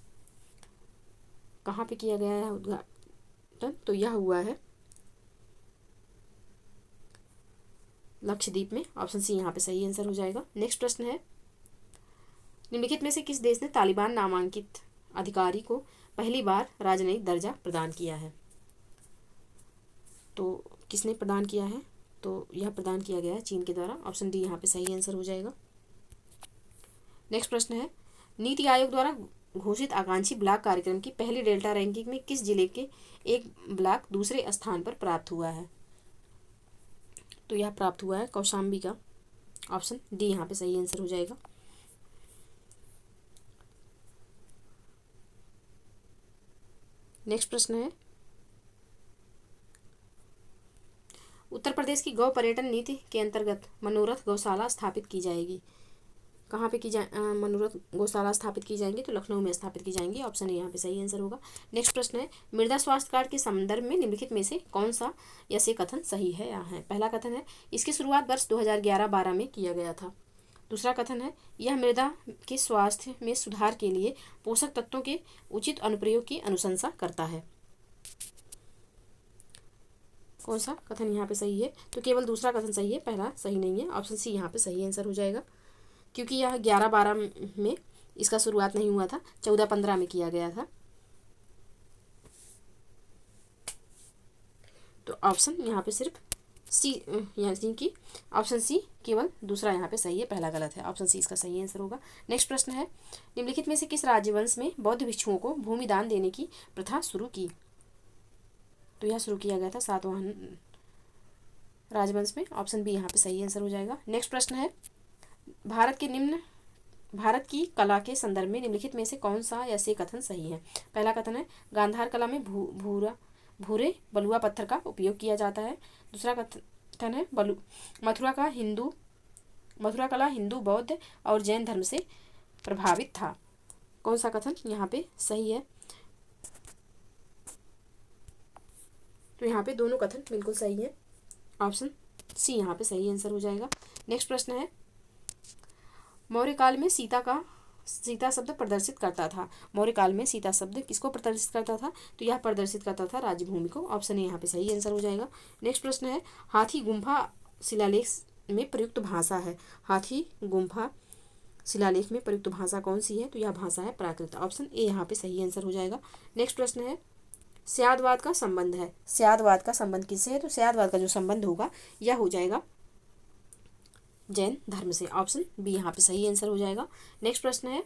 कहाँ पे किया गया है उद्घाटन? तो यह हुआ है लक्षद्वीप में। ऑप्शन सी यहाँ पे सही आंसर हो जाएगा। नेक्स्ट प्रश्न है, निम्नलिखित में से किस देश ने तालिबान नामांकित अधिकारी को पहली बार राजनयिक दर्जा प्रदान किया है? तो किसने प्रदान किया है? तो यह प्रदान किया गया है चीन के द्वारा। ऑप्शन डी यहाँ पे सही आंसर हो जाएगा। नेक्स्ट प्रश्न है, नीति आयोग द्वारा घोषित आकांक्षी ब्लॉक कार्यक्रम की पहली डेल्टा रैंकिंग में किस जिले के एक ब्लॉक दूसरे स्थान पर प्राप्त हुआ है? तो यह प्राप्त हुआ है कौशाम्बी का। ऑप्शन डी यहाँ पे सही आंसर हो जाएगा। नेक्स्ट प्रश्न है, उत्तर प्रदेश प्रदेश की गौ पर्यटन नीति के अंतर्गत मनोरथ गौशाला स्थापित की जाएगी? कहाँ पे मनोरथ गौशाला स्थापित की जाएंगी? तो लखनऊ में स्थापित की जाएंगी। ऑप्शन ए यहाँ पे सही आंसर होगा। नेक्स्ट प्रश्न है, मृदा स्वास्थ्य कार्ड के संदर्भ में निम्नलिखित में से कौन सा या से कथन सही है या है? पहला कथन है, इसकी शुरुआत वर्ष 2011-12 में किया गया था। दूसरा कथन है, यह मृदा के स्वास्थ्य में सुधार के लिए पोषक तत्वों के उचित अनुप्रयोग की अनुशंसा करता है। कौन सा कथन यहाँ पे सही है? तो केवल दूसरा कथन सही है, पहला सही नहीं है। ऑप्शन सी यहाँ पे सही आंसर हो जाएगा, क्योंकि यह 11-12 में इसका शुरुआत नहीं हुआ था, 14-15 में किया गया था। तो ऑप्शन यहाँ पे सिर्फ सी, यानी कि ऑप्शन सी केवल दूसरा यहाँ पे सही है, पहला गलत है। ऑप्शन सी इसका सही आंसर होगा। नेक्स्ट प्रश्न है, निम्नलिखित में से किस राजवंश में बौद्ध भिक्षुओं को भूमि दान देने की प्रथा शुरू की? तो यह शुरू किया गया था सातवाहन राजवंश में। ऑप्शन बी यहाँ पे सही आंसर हो जाएगा। नेक्स्ट प्रश्न है, भारत की कला के संदर्भ में निम्नलिखित में से कौन सा या से कथन सही है? पहला कथन है, गांधार कला में भूरे बलुआ पत्थर का उपयोग किया जाता है। दूसरा कथन है, मथुरा कला हिंदू, बौद्ध और जैन धर्म से प्रभावित था। कौन सा कथन यहाँ पे सही है? तो यहाँ पे दोनों कथन बिल्कुल सही है। ऑप्शन सी यहाँ पे सही आंसर हो जाएगा। नेक्स्ट प्रश्न है, मौर्य काल में सीता शब्द प्रदर्शित करता था। मौर्य काल में सीता शब्द किसको प्रदर्शित करता था? तो यह प्रदर्शित करता था राज्यभूमि को। ऑप्शन ए यहाँ पे सही आंसर हो जाएगा। नेक्स्ट प्रश्न है, हाथी गुम्फा शिलालेख में प्रयुक्त भाषा है। हाथी गुम्फा शिलालेख में प्रयुक्त भाषा कौन सी है? तो यह भाषा है प्राकृत। ऑप्शन ए यहाँ पे सही आंसर हो जाएगा। नेक्स्ट प्रश्न है, स्यादवाद का संबंध है। स्यादवाद का संबंध किससे है? तो स्यादवाद का जो संबंध होगा यह हो जाएगा जैन धर्म से। ऑप्शन बी यहाँ पे सही आंसर हो जाएगा। नेक्स्ट प्रश्न है,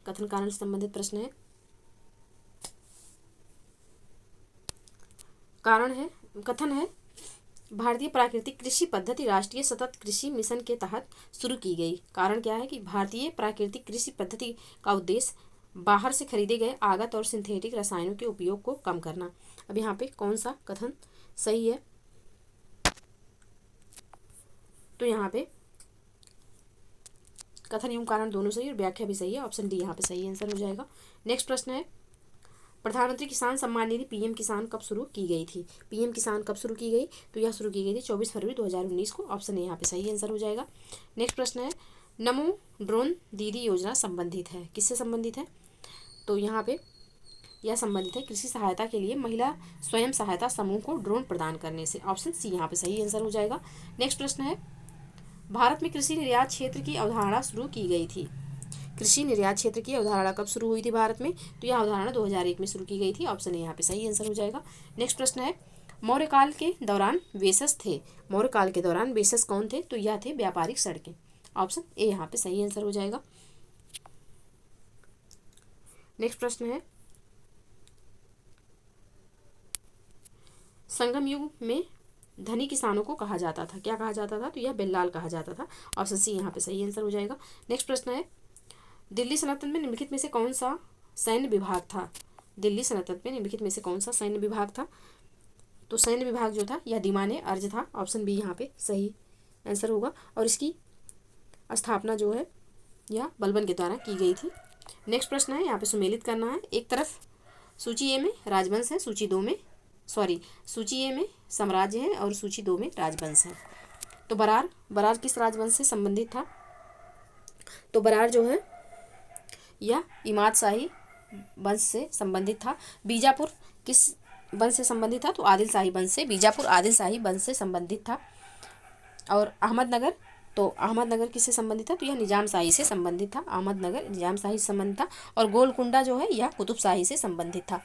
कथन कारण से संबंधित प्रश्न है। कथन है, भारतीय प्राकृतिक कृषि पद्धति राष्ट्रीय सतत कृषि मिशन के तहत शुरू की गई। कारण क्या है कि भारतीय प्राकृतिक कृषि पद्धति का उद्देश्य बाहर से खरीदे गए आगत और सिंथेटिक रसायनों के उपयोग को कम करना। अब यहाँ पे कौन सा कथन सही है? तो यहाँ पे कथन एवं कारण दोनों सही और व्याख्या भी सही है। ऑप्शन डी यहाँ पे सही आंसर हो जाएगा। नेक्स्ट प्रश्न है, प्रधानमंत्री किसान सम्मान निधि पीएम किसान कब शुरू की गई थी? पीएम किसान कब शुरू की गई? तो यह शुरू की गई थी 24 फरवरी 2019 को। ऑप्शन ए यहाँ पे सही आंसर हो जाएगा। नेक्स्ट प्रश्न है, नमो ड्रोन दीदी योजना संबंधित है, किससे संबंधित है? तो यहाँ पे यह संबंधित है कृषि सहायता के लिए महिला स्वयं सहायता समूह को ड्रोन प्रदान करने से। ऑप्शन सी यहाँ पे सही आंसर हो जाएगा। नेक्स्ट प्रश्न है, भारत में कृषि निर्यात क्षेत्र की अवधारणा शुरू की गई थी। कृषि निर्यात क्षेत्र की अवधारणा कब शुरू हुई थी भारत में? तो यह अवधारणा 2001 में शुरू की गई थी। ऑप्शन ए यहाँ पे सही आंसर हो जाएगा। नेक्स्ट प्रश्न है, मौर्य काल के दौरान वेशस थे। मौर्य काल के दौरान वेशस कौन थे? तो यह थे व्यापारिक सड़कें। ऑप्शन ए यहाँ पे सही आंसर हो जाएगा। नेक्स्ट प्रश्न है, संगम युग में धनी किसानों को कहा जाता था, क्या कहा जाता था? तो यह बेल्लाल कहा जाता था। ऑप्शन सी यहाँ पे सही आंसर हो जाएगा। नेक्स्ट प्रश्न है, दिल्ली सल्तनत में निम्नलिखित में से कौन सा सैन्य विभाग था? दिल्ली सल्तनत में निम्नलिखित में से कौन सा सैन्य विभाग था? तो सैन्य विभाग जो था यह दीवाने अर्ज था। ऑप्शन बी यहाँ पे सही आंसर होगा। और इसकी स्थापना जो है यह बलबन के द्वारा की गई थी। नेक्स्ट प्रश्न है, यहाँ पे सुमेलित करना है। एक तरफ सूची ए में राजवंश है, सूची ए में साम्राज्य है और सूची 2 में राजवंश है। तो बरार किस राजवंश से संबंधित था? तो बरार जो है यह इमाद शाही वंश से संबंधित था। बीजापुर किस वंश से संबंधित था? तो आदिल शाही वंश से। बीजापुर आदिल शाही वंश से संबंधित था। और अहमदनगर किससे संबंधित था? तो यह निजाम शाही से संबंधित था। अहमदनगर निजाम शाही से संबंधित था। और गोलकुंडा जो है यह कुतुब शाही से संबंधित था।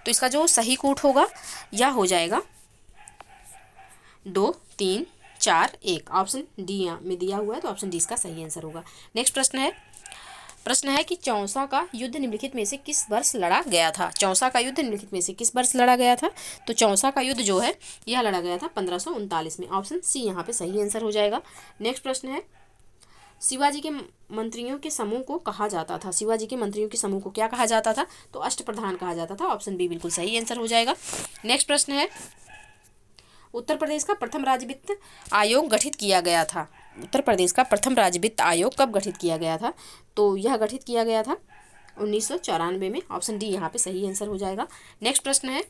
तो इसका जो सही कूट होगा यह हो जाएगा 2, 3, 4, 1। ऑप्शन डी में दिया हुआ है, तो ऑप्शन डी इसका सही आंसर होगा। नेक्स्ट प्रश्न है कि चौसा का युद्ध निम्नलिखित में से किस वर्ष लड़ा गया था? चौसा का युद्ध निम्नलिखित में से किस वर्ष लड़ा गया था? तो चौसा का युद्ध जो है यह लड़ा गया था 1539 में। ऑप्शन सी यहाँ पे सही आंसर हो जाएगा। नेक्स्ट प्रश्न है, शिवाजी के मंत्रियों के समूह को कहा जाता था। शिवाजी के मंत्रियों के समूह को क्या कहा जाता था? तो अष्टप्रधान कहा जाता था। ऑप्शन बी बिल्कुल सही आंसर हो जाएगा। नेक्स्ट प्रश्न है, उत्तर प्रदेश का प्रथम राज्य वित्त आयोग गठित किया गया था। उत्तर प्रदेश का प्रथम राज्य वित्त आयोग कब गठित किया गया था? तो यह गठित किया गया था 1994 में। ऑप्शन डी यहाँ पे सही आंसर हो जाएगा। नेक्स्ट प्रश्न है,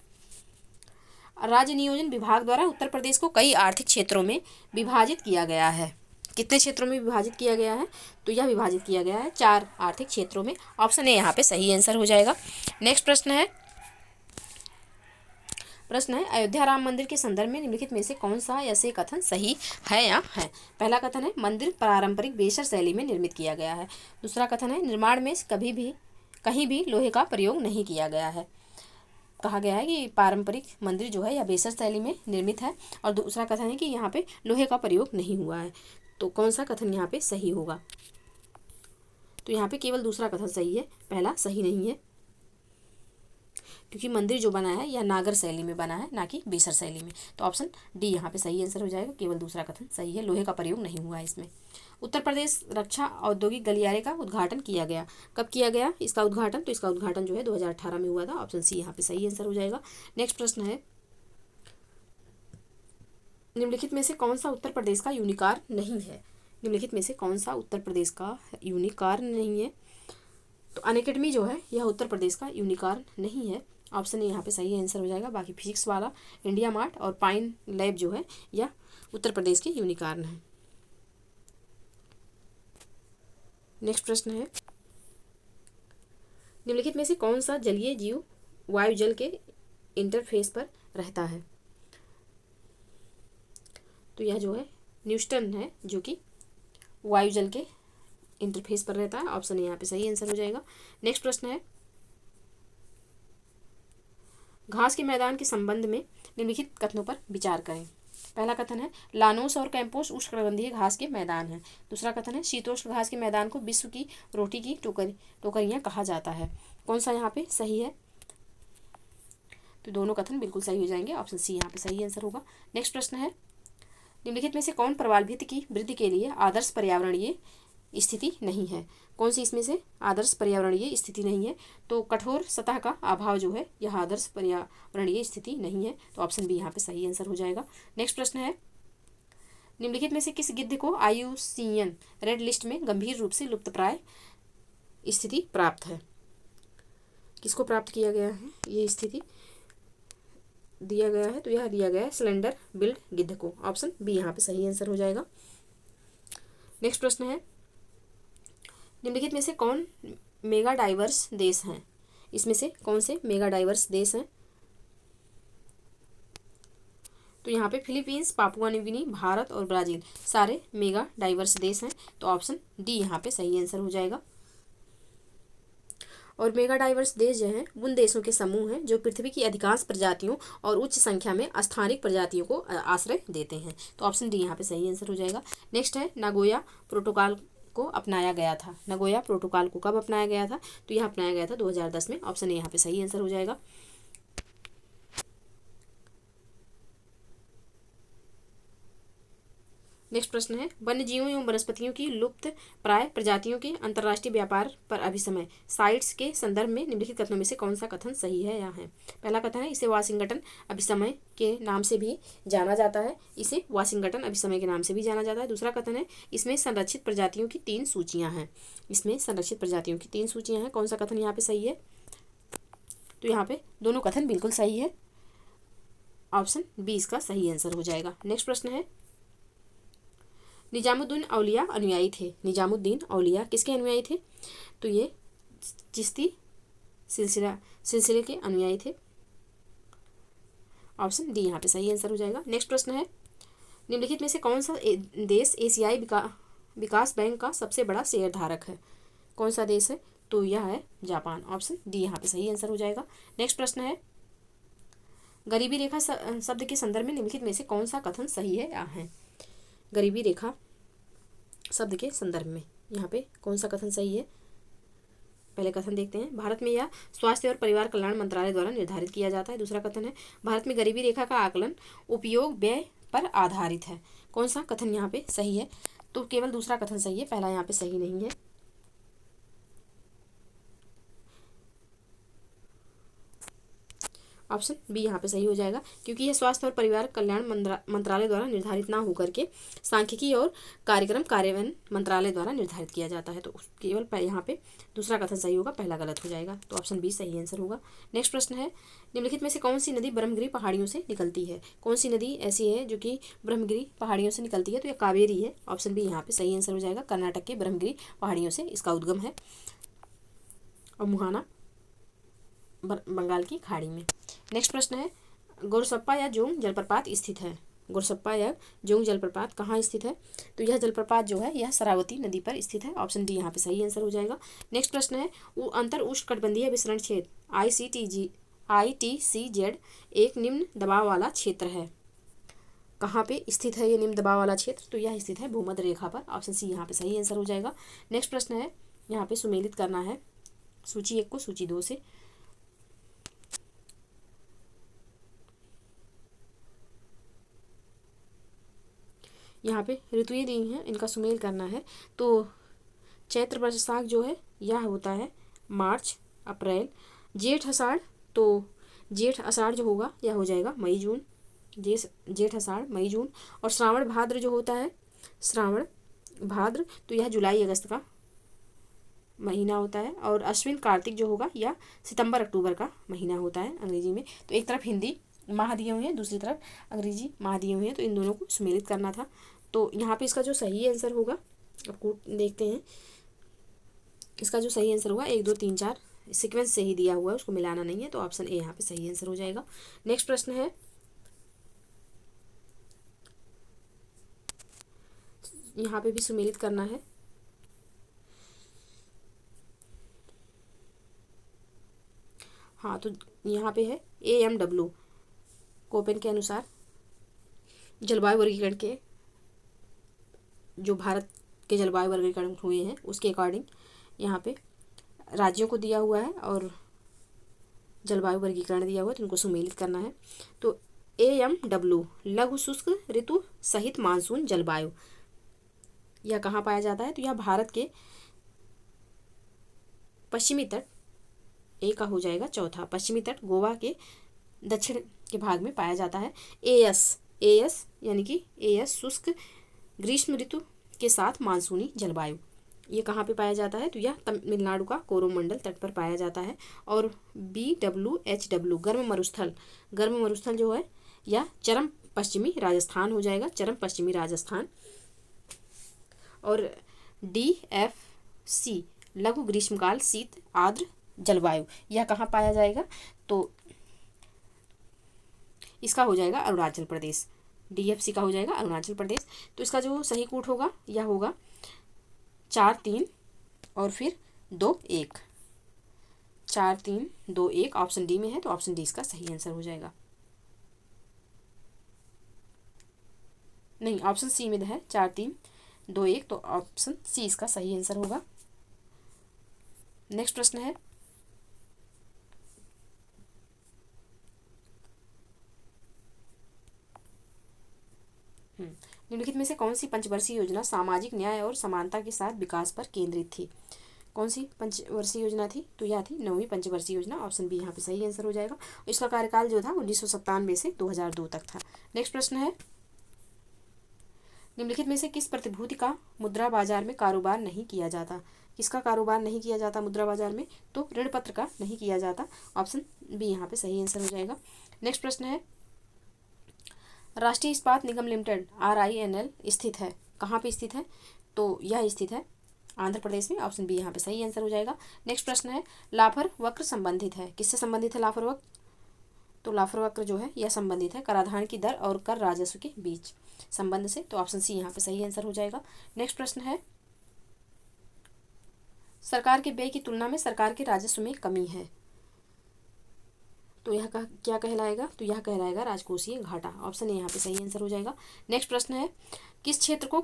राज्य नियोजन विभाग द्वारा उत्तर प्रदेश को कई आर्थिक क्षेत्रों में विभाजित किया गया है। कितने क्षेत्रों में विभाजित किया गया है? तो यह विभाजित किया गया है 4 आर्थिक क्षेत्रों में। ऑप्शन ए यहाँ पे सही आंसर हो जाएगा। नेक्स्ट प्रश्न है, अयोध्या राम मंदिर के संदर्भ में निम्नलिखित में से कौन सा ऐसे कथन सही है या है? पहला कथन है, मंदिर पारंपरिक बेसर शैली में निर्मित किया गया है। दूसरा कथन है, निर्माण में कहीं भी लोहे का प्रयोग नहीं किया गया है। कहा गया है कि पारंपरिक मंदिर जो है यह बेसर शैली में निर्मित है। और दूसरा कथन है कि यहाँ पे लोहे का प्रयोग नहीं हुआ है। तो कौन सा कथन यहाँ पे सही होगा? तो यहाँ पे केवल दूसरा कथन सही है, पहला सही नहीं है, क्योंकि मंदिर जो बना है यह नागर शैली में बना है, ना कि बेसर शैली में। तो ऑप्शन डी यहाँ पे सही आंसर हो जाएगा, केवल दूसरा कथन सही है, लोहे का प्रयोग नहीं हुआ है इसमें। उत्तर प्रदेश रक्षा औद्योगिक गलियारे का उद्घाटन किया गया, कब किया गया इसका उद्घाटन? तो इसका उद्घाटन जो है 2018 में हुआ था। ऑप्शन सी यहाँ पे सही आंसर हो जाएगा। नेक्स्ट प्रश्न है, निम्नलिखित में से कौन सा उत्तर प्रदेश का यूनिकॉर्न नहीं है? निम्नलिखित में से कौन सा उत्तर प्रदेश का यूनिकॉर्न नहीं है? तो अनअकैडमी जो है यह उत्तर प्रदेश का यूनिकॉर्न नहीं है। ऑप्शन ए यहाँ पे सही आंसर हो जाएगा। बाकी फिजिक्स वाला, इंडिया मार्ट और पाइन लैब जो है यह उत्तर प्रदेश के यूनिकॉर्न है। नेक्स्ट प्रश्न है, निम्नलिखित में से कौन सा जलीय जीव वायु जल के इंटरफेस पर रहता है? तो यह जो है न्यूस्टन है, जो कि वायु जल के इंटरफेस पर रहता है। ऑप्शन ए यहाँ पे सही आंसर हो जाएगा। नेक्स्ट प्रश्न है, घास के मैदान के संबंध में निम्नलिखित कथनों पर विचार करें। पहला कथन है, लानोस और कैंपोस उष्णकटिबंधीय घास के मैदान हैं। दूसरा कथन है, शीतोष्ण घास के मैदान को विश्व की रोटी की टोकरियां कहा जाता है। कौन सा यहाँ पे सही है? तो दोनों कथन बिल्कुल सही हो जाएंगे। ऑप्शन सी यहाँ पे सही आंसर होगा। नेक्स्ट प्रश्न है, निम्नलिखित में से कौन प्रवाल भित्ति की वृद्धि के लिए आदर्श पर्यावरणीय स्थिति नहीं है? कौन सी इसमें से आदर्श पर्यावरणीय स्थिति नहीं है? तो कठोर सतह का अभाव जो है यह आदर्श पर्यावरणीय स्थिति नहीं है। तो ऑप्शन बी यहाँ पे सही आंसर हो जाएगा। नेक्स्ट प्रश्न है, निम्नलिखित में से किस गिद्ध को IUCN रेड लिस्ट में गंभीर रूप से लुप्तप्राय स्थिति प्राप्त है? किसको प्राप्त किया गया है ये स्थिति दिया गया है? तो यह दिया गया है स्लेंडर बिल्ड गिद्ध को। ऑप्शन बी यहाँ पे सही आंसर हो जाएगा। नेक्स्ट प्रश्न है, निम्नलिखित में से कौन मेगा डाइवर्स देश हैं? इसमें से कौन से मेगा डाइवर्स देश हैं? तो यहाँ पे Philippines, Papua New Guinea, Bharat और ब्राज़ील सारे मेगा डाइवर्स देश हैं। तो ऑप्शन डी यहाँ पे सही आंसर हो जाएगा। और मेगा डाइवर्स देश जो हैं उन देशों के समूह हैं जो पृथ्वी की अधिकांश प्रजातियों और उच्च संख्या में स्थानिक प्रजातियों को आश्रय देते हैं। तो ऑप्शन डी यहाँ पे सही आंसर हो जाएगा। नेक्स्ट है, नागोया प्रोटोकॉल को अपनाया गया था। नागोया प्रोटोकॉल को कब अपनाया गया था? तो यह अपनाया गया था 2010 में। ऑप्शन ए यहाँ पे सही आंसर हो जाएगा। नेक्स्ट प्रश्न है, वन्य जीवों एवं वनस्पतियों की लुप्त प्राय प्रजातियों के अंतर्राष्ट्रीय व्यापार पर अभिसमय साइट्स के संदर्भ में निम्नलिखित कथनों में से कौन सा कथन सही है या है? पहला कथन है, इसे वाशिंगटन अभिसमय के नाम से भी जाना जाता है। इसे वाशिंगटन अभिसमय के नाम से भी जाना जाता है। दूसरा कथन है, इसमें संरक्षित प्रजातियों की 3 सूचियाँ हैं। इसमें संरक्षित प्रजातियों की 3 सूचियाँ हैं। कौन सा कथन यहाँ पे सही है? तो यहाँ पे दोनों कथन बिल्कुल सही है। ऑप्शन बी इसका सही आंसर हो जाएगा। नेक्स्ट प्रश्न है, निजामुद्दीन औलिया अनुयायी थे। निजामुद्दीन औलिया किसके अनुयायी थे? तो ये चिश्ती सिलसिले के अनुयायी थे। ऑप्शन डी यहाँ पे सही आंसर हो जाएगा। नेक्स्ट प्रश्न है, निम्नलिखित में से कौन सा देश एशियाई विकास बैंक का सबसे बड़ा शेयर धारक है? कौन सा देश है? तो यह है जापान। ऑप्शन डी यहाँ पे सही आंसर हो जाएगा। नेक्स्ट प्रश्न है, गरीबी रेखा शब्द के संदर्भ में निम्नलिखित में से कौन सा कथन सही है या है? गरीबी रेखा शब्द के संदर्भ में यहाँ पे कौन सा कथन सही है? पहले कथन देखते हैं, भारत में यह स्वास्थ्य और परिवार कल्याण मंत्रालय द्वारा निर्धारित किया जाता है। दूसरा कथन है, भारत में गरीबी रेखा का आकलन उपयोग व्यय पर आधारित है। कौन सा कथन यहाँ पे सही है? तो केवल दूसरा कथन सही है, पहला यहाँ पे सही नहीं है। ऑप्शन बी यहाँ पे सही हो जाएगा, क्योंकि यह स्वास्थ्य और परिवार कल्याण मंत्रालय द्वारा निर्धारित ना होकर के सांख्यिकी और कार्यक्रम कार्यान्वयन मंत्रालय द्वारा निर्धारित किया जाता है। तो केवल यहाँ पे दूसरा कथन सही होगा, पहला गलत हो जाएगा। तो ऑप्शन बी सही आंसर होगा। नेक्स्ट प्रश्न है, निम्नलिखित में से कौन सी नदी ब्रह्मगिरी पहाड़ियों से निकलती है? कौन सी नदी ऐसी है जो कि ब्रह्मगिरी पहाड़ियों से निकलती है? तो यह कावेरी है। ऑप्शन बी यहाँ पे सही आंसर हो जाएगा। कर्नाटक के ब्रह्मगिरी पहाड़ियों से इसका उद्गम है और मुहाना बंगाल की खाड़ी में। नेक्स्ट प्रश्न है, गोरसप्पा या जोंग जलप्रपात स्थित है? गोरसप्पा या जोंग जलप्रपात कहाँ स्थित है? तो यह जलप्रपात जो है यह शरावती नदी पर स्थित है। ऑप्शन डी यहाँ पे सही आंसर हो जाएगा। नेक्स्ट प्रश्न है, वो अंतर उष्णकटिबंधीय विसरण क्षेत्र ITCZ एक निम्न दबाव वाला क्षेत्र है। कहाँ पे स्थित है ये निम्न दबाव वाला क्षेत्र? तो यह स्थित है भूमध्य रेखा पर। ऑप्शन सी यहाँ पे सही आंसर हो जाएगा। नेक्स्ट प्रश्न है, यहाँ पे सुमेलित करना है सूची 1 को सूची 2 से। यहाँ पे ऋतुएं दी हैं, इनका सुमेल करना है। तो चैत्र वैशाख जो है यह होता है मार्च अप्रैल। जेठ आषाढ़, तो जेठ आषाढ़ जो होगा यह हो जाएगा मई जून। जेठ आषाढ़ मई जून। और श्रावण भाद्र जो होता है, श्रावण भाद्र, तो यह जुलाई अगस्त का महीना होता है। और अश्विन कार्तिक जो होगा यह सितंबर अक्टूबर का महीना होता है अंग्रेजी में। तो एक तरफ हिंदी माह दिए हुए हैं, दूसरी तरफ अंग्रेजी माह दिए हुए हैं, तो इन दोनों को सुमेलित करना था। तो यहाँ पे इसका जो सही आंसर होगा, आपको देखते हैं इसका जो सही आंसर होगा 1 2 3 4 सीक्वेंस से ही दिया हुआ है, उसको मिलाना नहीं है। तो ऑप्शन ए यहाँ पे सही आंसर हो जाएगा। नेक्स्ट प्रश्न है, यहाँ पे भी सुमेलित करना है। हाँ, तो यहाँ पे है AMW कोपेन के अनुसार जलवायु वर्गीकरण के जो भारत के जलवायु वर्गीकरण हुए हैं उसके अकॉर्डिंग यहाँ पे राज्यों को दिया हुआ है और जलवायु वर्गीकरण दिया हुआ है, तो उनको सुमेलित करना है। तो AMW लघु शुष्क ऋतु सहित मानसून जलवायु, यह कहाँ पाया जाता है? तो यह भारत के पश्चिमी तट, ए का हो जाएगा चौथा, पश्चिमी तट गोवा के दक्षिण के भाग में पाया जाता है। AS यानी कि AS शुष्क ग्रीष्म ऋतु के साथ मानसूनी जलवायु, ये कहाँ पे पाया जाता है? तो यह तमिलनाडु का कोरोमंडल तट पर पाया जाता है। और BWHW गर्म मरुस्थल जो है यह चरम पश्चिमी राजस्थान हो जाएगा, चरम पश्चिमी राजस्थान। और DFC लघु ग्रीष्मकाल शीत आर्द्र जलवायु, यह कहाँ पाया जाएगा? तो इसका हो जाएगा अरुणाचल प्रदेश। DFC का हो जाएगा अरुणाचल प्रदेश। तो इसका जो सही कूट होगा यह होगा 4 3 और फिर 2 1, 4 3 2 1 ऑप्शन डी में है। तो ऑप्शन डी इसका सही आंसर हो जाएगा। नहीं, ऑप्शन सी में है 4 3 2 1, तो ऑप्शन सी इसका सही आंसर होगा। नेक्स्ट प्रश्न है, निम्नलिखित में से कौन सी पंचवर्षीय योजना सामाजिक न्याय और समानता के साथ विकास पर केंद्रित थी? कौन सी पंचवर्षीय योजना थी? तो यह थी 9वीं पंचवर्षीय योजना। ऑप्शन बी यहाँ पे सही आंसर हो जाएगा। इसका कार्यकाल जो था 1997 से 2002 तक था। नेक्स्ट प्रश्न है, निम्नलिखित में से किस प्रतिभूति का मुद्रा बाजार में कारोबार नहीं किया जाता? किसका कारोबार नहीं किया जाता मुद्रा बाजार में? तो ऋण पत्र का नहीं किया जाता। ऑप्शन बी यहाँ पे सही आंसर हो जाएगा। नेक्स्ट प्रश्न है, राष्ट्रीय इस्पात निगम लिमिटेड RINL स्थित है, कहाँ पे स्थित है? तो यह स्थित है आंध्र प्रदेश में। ऑप्शन बी यहाँ पे सही आंसर हो जाएगा। नेक्स्ट प्रश्न है, लाफर वक्र संबंधित है, किससे संबंधित है लाफर वक्र? तो लाफर वक्र जो है यह संबंधित है कराधान की दर और कर राजस्व के बीच संबंध से। तो ऑप्शन सी यहाँ पे सही आंसर हो जाएगा। नेक्स्ट प्रश्न है, सरकार के व्यय की तुलना में सरकार के राजस्व में कमी है, तो यह क्या कहलाएगा? तो यह कहलाएगा राजकोषीय घाटा। ऑप्शन ए यहाँ पे सही आंसर हो जाएगा। नेक्स्ट प्रश्न है, किस क्षेत्र को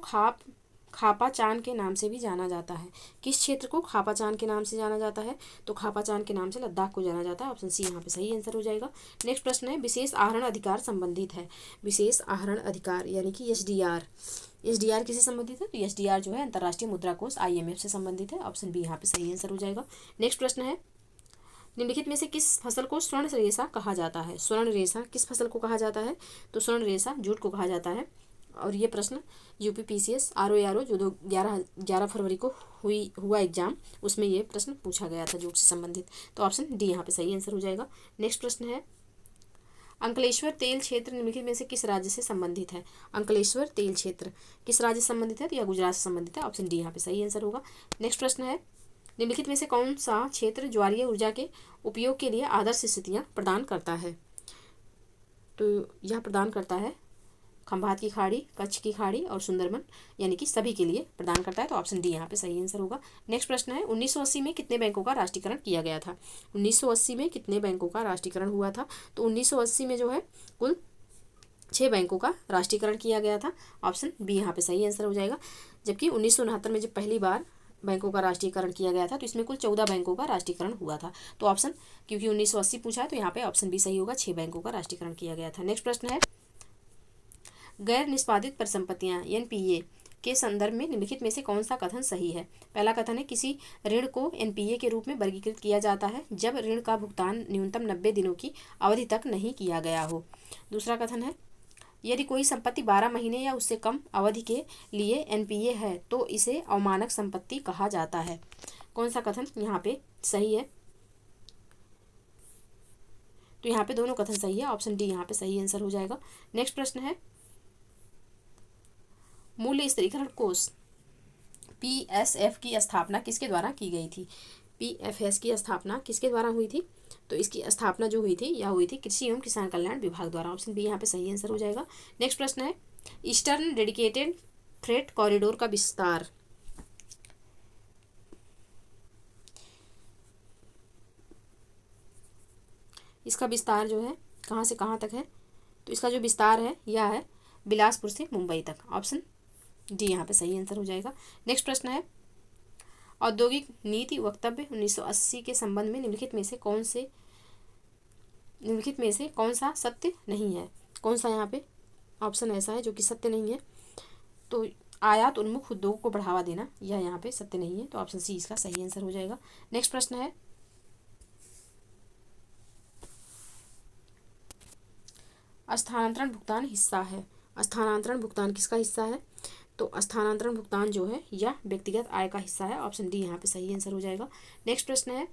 खापाचान के नाम से भी जाना जाता है? किस क्षेत्र को खापाचान के नाम से जाना जाता है? तो खापाचान के नाम से लद्दाख को जाना जाता है। ऑप्शन सी यहाँ पे सही आंसर हो जाएगा। नेक्स्ट प्रश्न है, विशेष आहरण अधिकार संबंधित है, विशेष आहरण अधिकार यानी कि SDR किससे संबंधित है? तो SDR जो है अंतर्राष्ट्रीय मुद्रा कोष IMF से संबंधित है। ऑप्शन बी यहाँ पे सही आंसर हो जाएगा। नेक्स्ट प्रश्न है, निम्नलिखित में से किस फसल को स्वर्ण रेशा कहा जाता है? स्वर्ण रेशा किस फसल को कहा जाता है? तो स्वर्ण रेशा जूट को कहा जाता है। और ये प्रश्न UPPCS RO जो 11 फरवरी को हुआ एग्जाम, उसमें ये प्रश्न पूछा गया था जूट से संबंधित। तो ऑप्शन डी यहाँ पे सही आंसर हो जाएगा। नेक्स्ट प्रश्न है, अंकलेश्वर तेल क्षेत्र निम्नलिखित में से किस राज्य से संबंधित है? अंकलेश्वर तेल क्षेत्र किस राज्य से संबंधित है? तो यह गुजरात से संबंधित है। ऑप्शन डी यहाँ पे सही आंसर होगा। नेक्स्ट प्रश्न है, निम्नलिखित में से कौन सा क्षेत्र ज्वारीय ऊर्जा के उपयोग के लिए आदर्श स्थितियाँ प्रदान करता है? तो यह प्रदान करता है खंभात की खाड़ी, कच्छ की खाड़ी और सुंदरबन, यानी कि सभी के लिए प्रदान करता है। तो ऑप्शन डी यहाँ पे सही आंसर होगा। नेक्स्ट प्रश्न है, 1980 में कितने बैंकों का राष्ट्रीयकरण किया गया था? 1980 में कितने बैंकों का राष्ट्रीयकरण हुआ था? तो 1980 में जो है कुल 6 बैंकों का राष्ट्रीयकरण किया गया था। ऑप्शन बी यहाँ पे सही आंसर हो जाएगा। जबकि 1969 में जब पहली बार बैंकों का राष्ट्रीयकरण किया गया था तो इसमें कुल 14 बैंकों का राष्ट्रीयकरण हुआ था। तो ऑप्शन, क्योंकि 1980 पूछा है तो यहाँ पे ऑप्शन बी सही होगा, 6 बैंकों का राष्ट्रीयकरण किया गया था। नेक्स्ट प्रश्न है, गैर निष्पादित परिसंपत्तियां NPA के संदर्भ में निम्नलिखित में से कौन सा कथन सही है? पहला कथन है, किसी ऋण को NPA के रूप में वर्गीकृत किया जाता है जब ऋण का भुगतान न्यूनतम 90 दिनों की अवधि तक नहीं किया गया हो। दूसरा कथन है, यदि कोई संपत्ति 12 महीने या उससे कम अवधि के लिए NPA है तो इसे अवमानक संपत्ति कहा जाता है। कौन सा कथन यहाँ पे सही है? तो यहाँ पे दोनों कथन सही है। ऑप्शन डी यहाँ पे सही आंसर हो जाएगा। नेक्स्ट प्रश्न है, मूल्य स्थिरीकरण कोष PSF की स्थापना किसके द्वारा की गई थी? PFS की स्थापना किसके द्वारा हुई थी? तो इसकी स्थापना जो हुई थी यह हुई थी कृषि एवं किसान कल्याण विभाग द्वारा। ऑप्शन बी यहाँ पे सही आंसर हो जाएगा। नेक्स्ट प्रश्न है, ईस्टर्न डेडिकेटेड फ्रेट कॉरिडोर का विस्तार इसका विस्तार जो है कहाँ से कहाँ तक है? तो इसका जो विस्तार है यह है बिलासपुर से मुंबई तक। ऑप्शन डी यहाँ पे सही आंसर हो जाएगा। नेक्स्ट प्रश्न है, औद्योगिक नीति वक्तव्य 1980 के संबंध में निम्नलिखित में से कौन सा सत्य नहीं है? कौन सा यहाँ पे ऑप्शन ऐसा है जो कि सत्य नहीं है? तो आयात उन्मुख उद्योग को बढ़ावा देना यह यहाँ पे सत्य नहीं है। तो ऑप्शन सी इसका सही आंसर हो जाएगा। नेक्स्ट प्रश्न है, स्थानांतरण भुगतान हिस्सा है। स्थानांतरण भुगतान किसका हिस्सा है? तो स्थानांतरण भुगतान जो है यह व्यक्तिगत आय का हिस्सा है। ऑप्शन डी यहाँ पे सही आंसर हो जाएगा। नेक्स्ट प्रश्न है,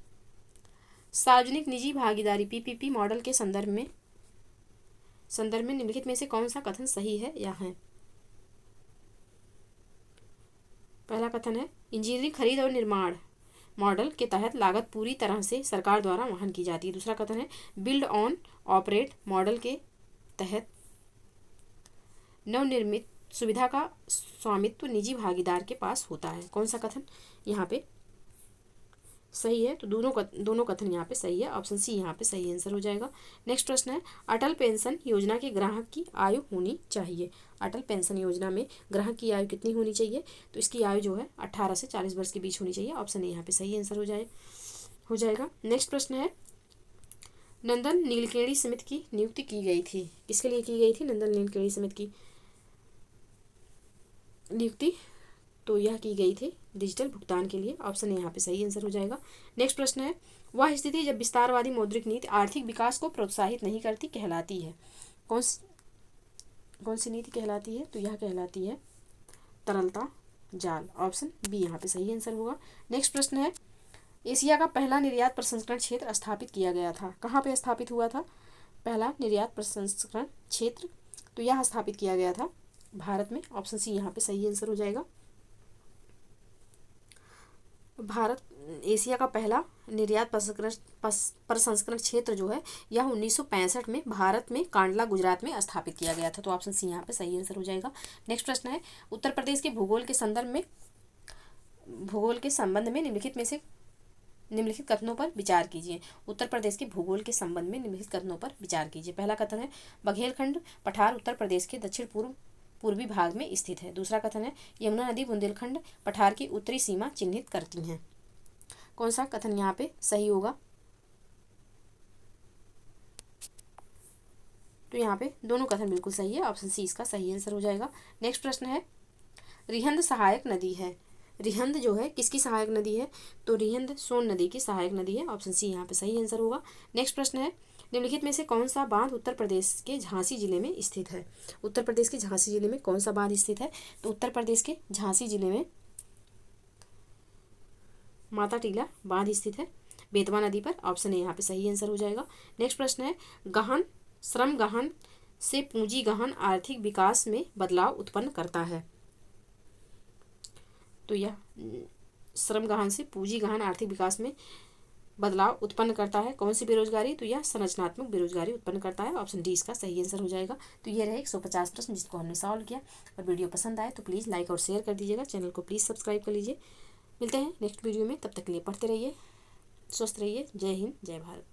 सार्वजनिक निजी भागीदारी PPP मॉडल के संदर्भ में निम्नलिखित में से कौन सा कथन सही है या है? पहला कथन है, इंजीनियरिंग खरीद और निर्माण मॉडल के तहत लागत पूरी तरह से सरकार द्वारा वहन की जाती है। दूसरा कथन है, बिल्ड ऑन ऑपरेट मॉडल के तहत नवनिर्मित सुविधा का स्वामित्व निजी भागीदार के पास होता है। कौन सा कथन यहाँ पे सही है? तो दोनों कथन यहाँ पे सही है। ऑप्शन सी यहाँ पे सही आंसर हो जाएगा। नेक्स्ट प्रश्न है, अटल पेंशन योजना के ग्राहक की आयु होनी चाहिए। अटल पेंशन योजना में ग्राहक की आयु कितनी होनी चाहिए? तो इसकी आयु जो है 18 से 40 वर्ष के बीच होनी चाहिए। ऑप्शन ए यहाँ पे सही आंसर हो जाएगा। नेक्स्ट प्रश्न है, नंदन नीलकेणी समिति की नियुक्ति की गई थी। किसके लिए की गई थी नंदन नीलकेणी समिति की नियुक्ति? तो यह की गई थी डिजिटल भुगतान के लिए। ऑप्शन यहाँ पे सही आंसर हो जाएगा। नेक्स्ट प्रश्न है, वह स्थिति जब विस्तारवादी मौद्रिक नीति आर्थिक विकास को प्रोत्साहित नहीं करती कहलाती है। कौन सी नीति कहलाती है? तो यह कहलाती है तरलता जाल। ऑप्शन बी यहाँ पे सही आंसर होगा। नेक्स्ट प्रश्न है, एशिया का पहला निर्यात प्रसंस्करण क्षेत्र स्थापित किया गया था। कहाँ पे स्थापित हुआ था पहला निर्यात प्रसंस्करण क्षेत्र? तो यह स्थापित किया गया था भारत में। ऑप्शन सी यहाँ पे सही आंसर हो जाएगा। भारत एशिया का पहला निर्यात प्रसंस्करण क्षेत्र जो है यह 1965 में भारत में कांडला गुजरात में स्थापित किया गया था। तो ऑप्शन सी यहाँ पे सही आंसर हो जाएगा। नेक्स्ट प्रश्न है, उत्तर प्रदेश के भूगोल के संबंध में निम्नलिखित कथनों पर विचार कीजिए। उत्तर प्रदेश के भूगोल के संबंध में निम्नलिखित कथनों पर विचार कीजिए। पहला कथन है, बघेलखंड पठार उत्तर प्रदेश के दक्षिण पूर्वी भाग में स्थित है। दूसरा कथन है, यमुना नदी बुंदेलखंड पठार की उत्तरी सीमा चिन्हित करती हैं। कौन सा कथन यहाँ पे सही होगा? तो यहाँ पे दोनों कथन बिल्कुल सही है। ऑप्शन सी इसका सही आंसर हो जाएगा। नेक्स्ट प्रश्न है, रिहंद सहायक नदी है। रिहंद जो है किसकी सहायक नदी है, तो रिहंद सोन नदी की सहायक नदी है। ऑप्शन सी यहाँ पे सही आंसर होगा। नेक्स्ट प्रश्न है, निम्नलिखित में से कौन सा बांध उत्तर प्रदेश के झांसी जिले में स्थित है। उत्तर प्रदेश के झांसी जिले में कौन सा बांध स्थित है, तो उत्तर प्रदेश के झांसी जिले में माता टीला बांध स्थित है, बेतवा नदी पर। ऑप्शन ए यहाँ पे सही आंसर हो जाएगा। नेक्स्ट प्रश्न है, गहन श्रम गहन से पूंजी गहन आर्थिक विकास में बदलाव उत्पन्न करता है। तो यह श्रम गहन से पूंजी गहन आर्थिक विकास में बदलाव उत्पन्न करता है कौन सी बेरोजगारी, तो यह संरचनात्मक बेरोजगारी उत्पन्न करता है। ऑप्शन डी इसका सही आंसर हो जाएगा। तो ये रहे 150 प्रश्न जिसको हमने सॉल्व किया। और वीडियो पसंद आए तो प्लीज़ लाइक और शेयर कर दीजिएगा, चैनल को प्लीज़ सब्सक्राइब कर लीजिए। मिलते हैं नेक्स्ट वीडियो में, तब तक के लिए पढ़ते रहिए, स्वस्थ रहिए। जय हिंद, जय भारत।